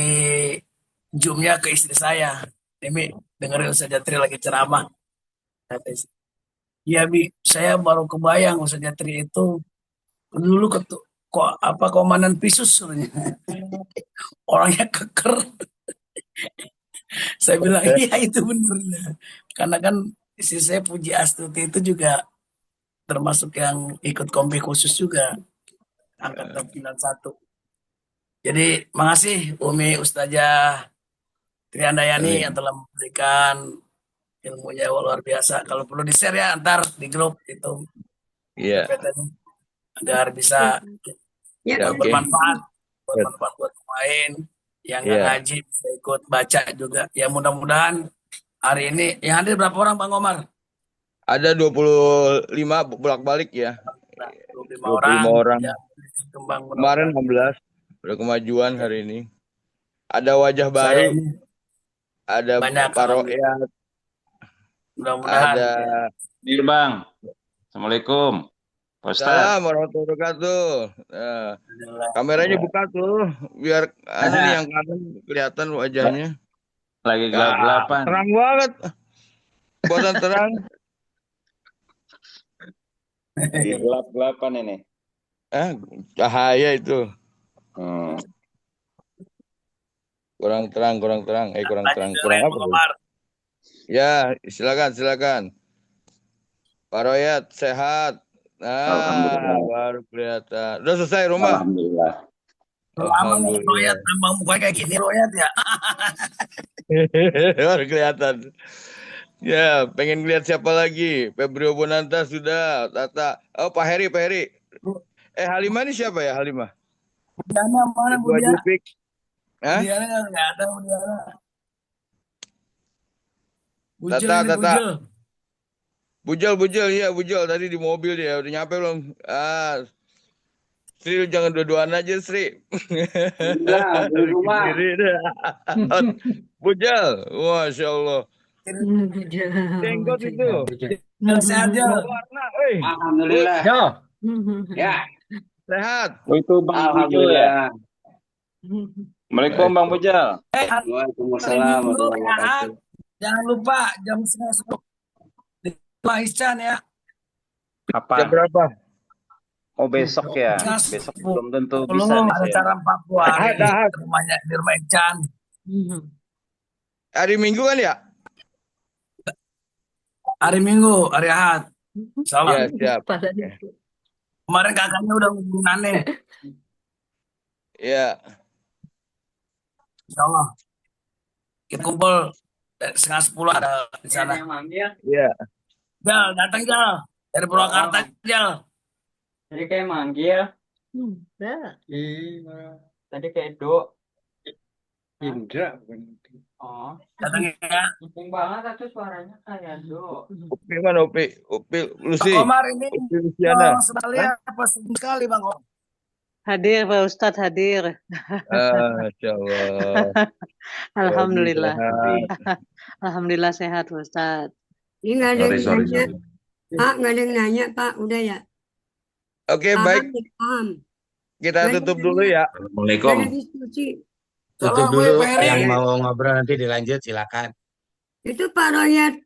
zoomnya ke istri saya. Ini dengerin Ustazah Tri lagi ceramah. Ya Bi, saya baru kebayang Ustazah Tri itu dulu komandan Pisus orangnya keker. Saya bilang iya itu benar. Karena kan istri saya Puji Astuti itu juga termasuk yang ikut kompi khusus juga angkatan 91. Jadi makasih Umi Ustazah Triandayani yang telah memberikan ilmunya luar biasa. Kalau perlu di-share ya antar di grup itu Iya. PPT agar bisa Ya, Ya, oke. bermanfaat buat pemain yang nggak Iya. ngaji bisa ikut baca juga. Ya mudah-mudahan hari ini yang hadir berapa orang Bang Omar? Ada 25 bolak-balik ya. 25 25 orang. Ya, kembang Kemarin mudah-mudahan. 16 udah kemajuan hari ini. Ada wajah baru, Ini ada banyak Paroyat, mudah-mudahan. ada Dir Bang. Assalamualaikum. Pak Ustadz. Salam warahmatullahi wabarakatuh. Nah, kameranya buka tuh biar nih yang kanan kelihatan wajahnya. Lagi gelap-gelapan. Terang banget. Buatan terang. Lagi gelap-gelapan ini. Cahaya itu. Hmm. Kurang terang. Kurang terang apa? Omar. Ya, silakan. Paroyat sehat. Nah, baru kelihatan. Udah selesai rumah. Alhamdulillah. Royat, tambang mukanya kayak gini Royat ya. Baru kelihatan. Ya, pengen lihat siapa lagi? Febrio Bonanta sudah, Tata. Oh, Pak Heri. Halimah ini siapa ya, Halimah? Budiana mana Budiana? Hah? Budiana nggak ada Budiana. Bujel, iya Bujel tadi di mobil dia udah nyampe belum? Sri jangan dua-duaan aja Sri. Iya, di rumah. Bujel, Masya Allah. Jenggot itu. Sehat ya. Warna, Alhamdulillah. Ya. Sehat. Itu Bang Bujel ya. Assalamualaikum Bang Bujel. Waalaikumsalam. Jangan lupa jam 10 Pak Iscan ya. Kapan? Jam berapa? Oh besok ya. Besok belum tentu bisa nih ada saya. cara 40 hari di rumah Iscan. Hari Minggu kan ya? Hari Minggu, hari Ahad. Salam. Ya, siap. Kemarin kakaknya udah ngubungin aneh. Iya. Insyaallah. Kita kumpul 9:30 ada di sana. Iya. Jal, datang Jal. Dari Purwakarta Jal. Tadi kayak manggil. Tadi kayak Do. Indra. Oh. Datang ya. Penting banget tuh suaranya kayak Do. Upi mana Upi? Upi Lucy. Bang Omar ini Luciana. apa sekali Bang Omar? Hadir Pak Ustadz, hadir. Masya Allah. Alhamdulillah. Alhamdulillah sehat Pak Ustadz. Ini nggak ada yang nanya. Pak, nggak ada yang nanya, Pak. Udah ya. Oke, baik. Kita tutup dulu ya. Assalamualaikum. Tutup dulu. Yang mau ngobrol nanti dilanjut, silakan. Itu Pak Royat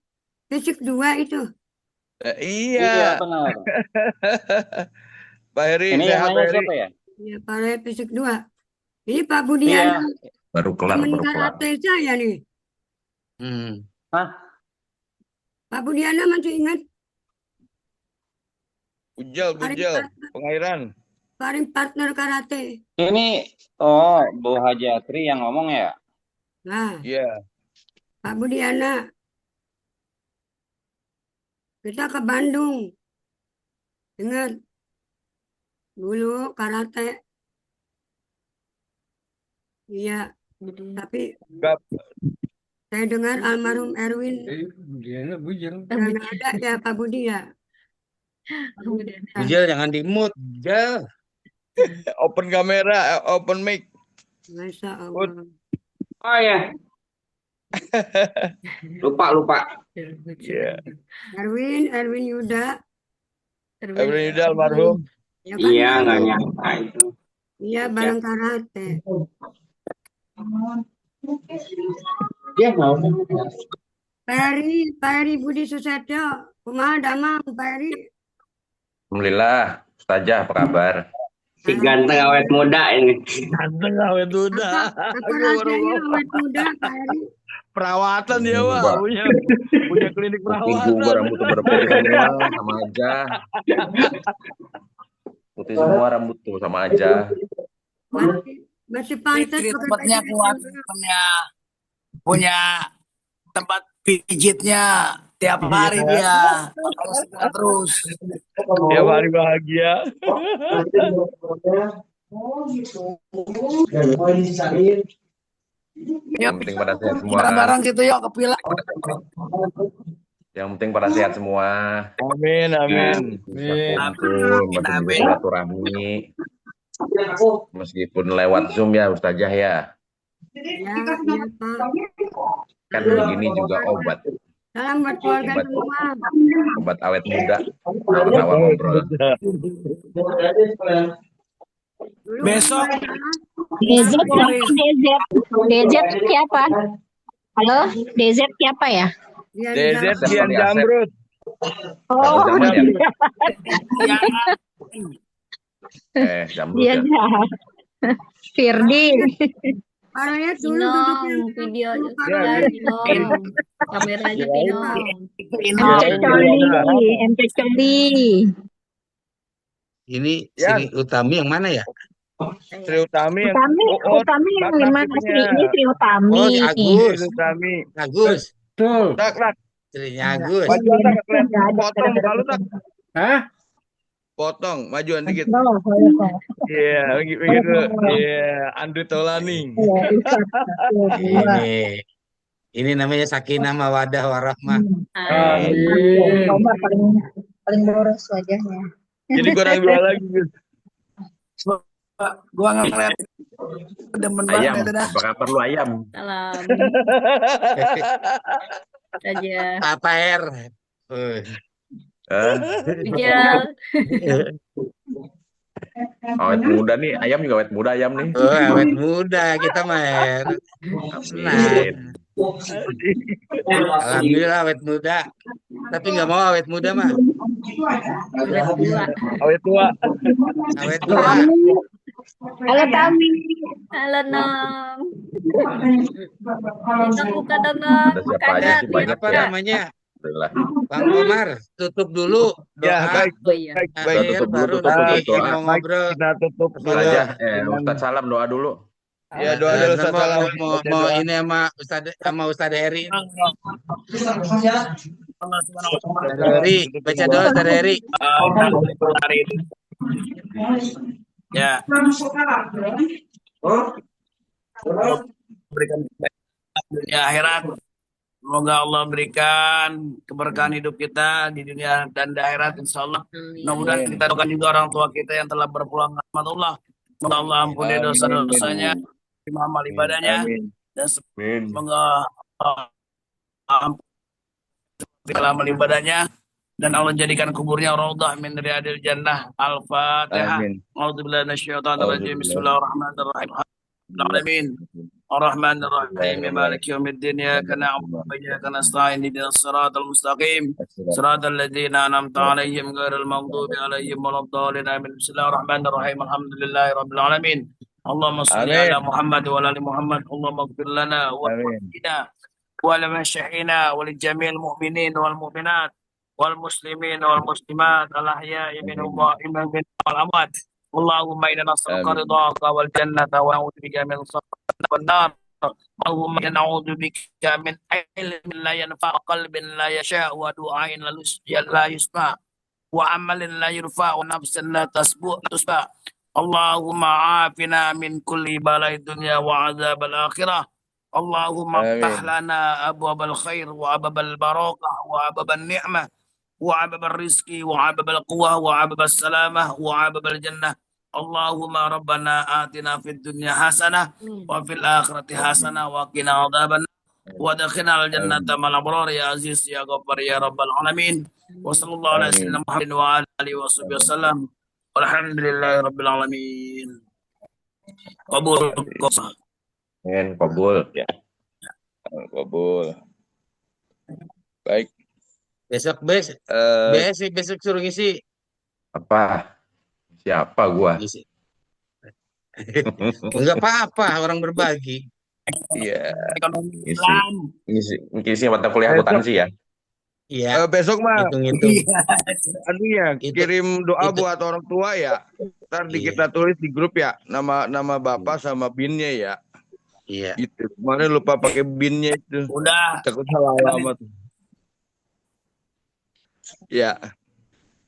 fisik 2 itu. Iya. Benar. Pak Heri, ini yang nanya siapa ya? Iya, Pak Royat fisik 2. Ini Pak Budiana. Baru kelar. Karate saya nih. Hah? Pak Budiana masih ingat? Bujel, Pengairan. Paling partner karate. Ini, Bu Hajatri yang ngomong ya? Nah, Iya. Pak Budiana. Kita ke Bandung. Ingat? Dulu karate. Iya, tapi saya dengar almarhum Erwin. Budiana Bujel. Nggak ada ya Pak Budi ya. Bujel jangan di-mute, Bujel. Open kamera, open mic. Masya Allah. Oh ya. Lupa. Iya. Erwin Yuda. Erwin Yuda almarhum. Ya kan? Iya, nggak nyangka itu. Iya, bareng karate. Dia mau. Pak Eri Budi Susetyo. Kumaha damang Pak Eri? Alhamdulillah, Ustazah apa kabar? Si ganteng awet muda ini. Ganteng awet muda. Apa rasanya awet muda Pak Eri? Perawatan dia, Pak. Punya klinik perawatan. Putih rambut berputih semua sama aja. Putih semua rambut tuh sama aja. Masih pantas Tempatnya kuat temennya. punya tempat pijitnya tiap hari dia. Makanya semangat terus. Tiap hari bahagia. Yang penting pada sehat semua. Bareng-bareng gitu yuk ke Pila. Yang penting pada sehat semua. Amin, amin. Bisa kumpul, masih bisa silaturahmi. Meskipun lewat Zoom ya Ustazah ya. Ya, ya Pak. Kan begini juga obat. Salam buat keluarga Obat, semua. obat awet muda. Tawa-tawa ngobrol. Besok DZ siapa? Halo, DZ siapa ya? DZ Dian Jamrut. Oh, Jamrut ya? Jamrut dia ya. Firdi. Parahnya dulu Pinong, videonya Pinong, kameranya Pinong. MC Coli. Ini Sri Utami yang mana ya? Sri Utami yang Utami yang lima Sri ini Sri Utami. Oh, si Agus. Utami. Agus. Betul. Tak. Istrinya Agus. Majuan tak kelihatan potong kalau tak. Hah? Potong, majuan dikit. Iya, begitu. Iya, Andri Taulani. Ini namanya Sakinah Mawadah Warahmah. Amin. Omar paling boros wajahnya. Jadi kurang dua lagi, Gus. Gua ngeliat demen Ayam, banget dah. apa kabar lu ayam? Salam. Saja. Apa R? Bijal. Awet muda nih, ayam juga awet muda ayam nih. Oh, awet muda kita mah. Nah. Alhamdulillah awet muda. Tapi nggak mau awet muda mah. Awet tua. Awet tua. Halo Tami. Halo Nom. Kita buka dong Nom. Ada siapa aja sih banyak Apa ya. namanya? Alhamdulillah. Bang Omar, tutup dulu doa. Ya, baik. Oh iya. Akhir Tutup dulu, baru tutup nanti doa. yang mau ngobrol. Kita tutup Ustazah, Ustaz Salam doa dulu. Ya, doa dulu Ustaz Salam. Mau ini sama Ustaz Heri. Heri, baca doa Ustaz Heri. Ya. Berikan dunia akhirat. Semoga Allah berikan keberkahan hidup kita di dunia dan di akhirat insyaallah. Mudah-mudahan kita doakan juga orang tua kita yang telah berpulang ke rahmat Allah. Semoga Allah ampuni dosa-dosanya, terima amal ibadahnya, dan semoga ampuni amal ibadahnya, dan Allah jadikan kuburnya raudhah min riyadil jannah. Al-Fatihah. A'udzubillahi minasyaitonir rajim. Bismillahirrahmanirrahim. Alamin. الرحمن الرحيم مالك يوم الدين إياك نعبد وإياك نستعين اهدنا الصراط المستقيم صراط الذين أنعمت عليهم غير المغضوب عليهم ولا الضالين آمين بسم الله الرحمن الرحيم الحمد لله رب العالمين اللهم صل على محمد وعلى آل محمد اللهم اغفر لنا ولوالدينا ولمشايخنا ولجميع المؤمنين والمؤمنات والمسلمين والمسلمات الأحياء منهم والأموات اللهم إنا نسألك رضاك والجنة ونعوذ بك من سخطك والنار اللهم إنا نعوذ بك من علم لا ينفع قلب لا يشاء ودعاء لا يسمع وعمل لا يرفع ونفس لا تسبع اللهم عافنا من كل بلاء الدنيا وعذاب الآخرة اللهم افتح لنا أبواب الخير وأبواب البركة وأبواب النعمة وعبب الرزق وعبب القوة وعبب السلامة وعبب الجنة اللهم ربنا آتنا في الدنيا حسنة وفي الآخرة حسنة وقنا عذاب النار وادخلنا الجنة مع الأبرار يا عزيز يا غفار يا رب العالمين وصلى الله على سيدنا محمد وعلى آله وصحبه وسلم والحمد لله رب العالمين. Kabul. Kabul. Ya. Kabul. Baik. Besok suruh ngisi. Apa? Siapa gua? Enggak apa-apa, orang berbagi. Iya. Ngisi mata kuliah akuntansi ya. Iya. Besok mah hitung-hitung. Anunya kirim doa buat orang tua ya. Ntar kita tulis di grup ya, nama bapak sama binnya ya. Iya. Gitu. Kemarin lupa pakai binnya itu. Udah. Takut salah alamat. Ya.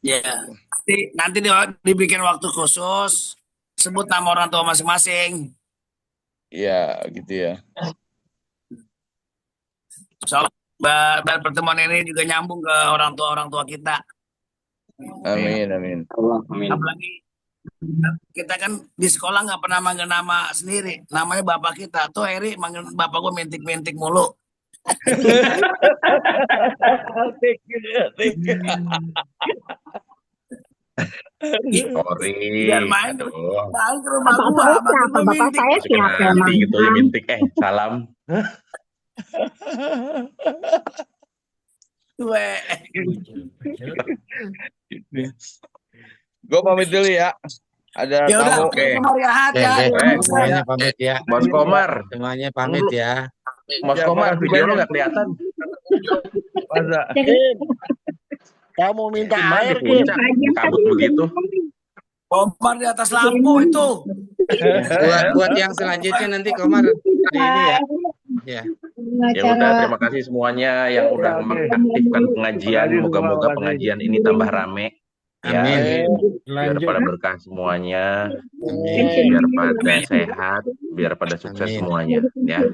Ya. Nanti dibikin waktu khusus. Sebut nama orang tua masing-masing. Ya, gitu ya. Soalnya pertemuan ini juga nyambung ke orang tua kita. Amin, amin. Apalagi kita kan di sekolah nggak pernah manggil nama sendiri. Namanya bapak kita. Tuh Eri manggil bapak gue mintik-mintik mulu. Sorry. Biar main ke rumah gua. Bapak saya siapa emang? Gitu ya mintik. Salam. Gue pamit dulu ya. Ada tamu. Semuanya pamit ya. Mas Komar. Semuanya pamit ya. Mas Komar, video lo nggak kelihatan. Masa? Kamu minta air, Kim. Kabut begitu. Komar di atas lampu itu. Buat yang selanjutnya nanti Komar hari ini ya. Ya udah, terima kasih semuanya yang udah mengaktifkan pengajian. Moga-moga pengajian ini tambah rame. Ya, biar pada berkah semuanya, biar pada sehat, biar pada sukses semuanya. Ya.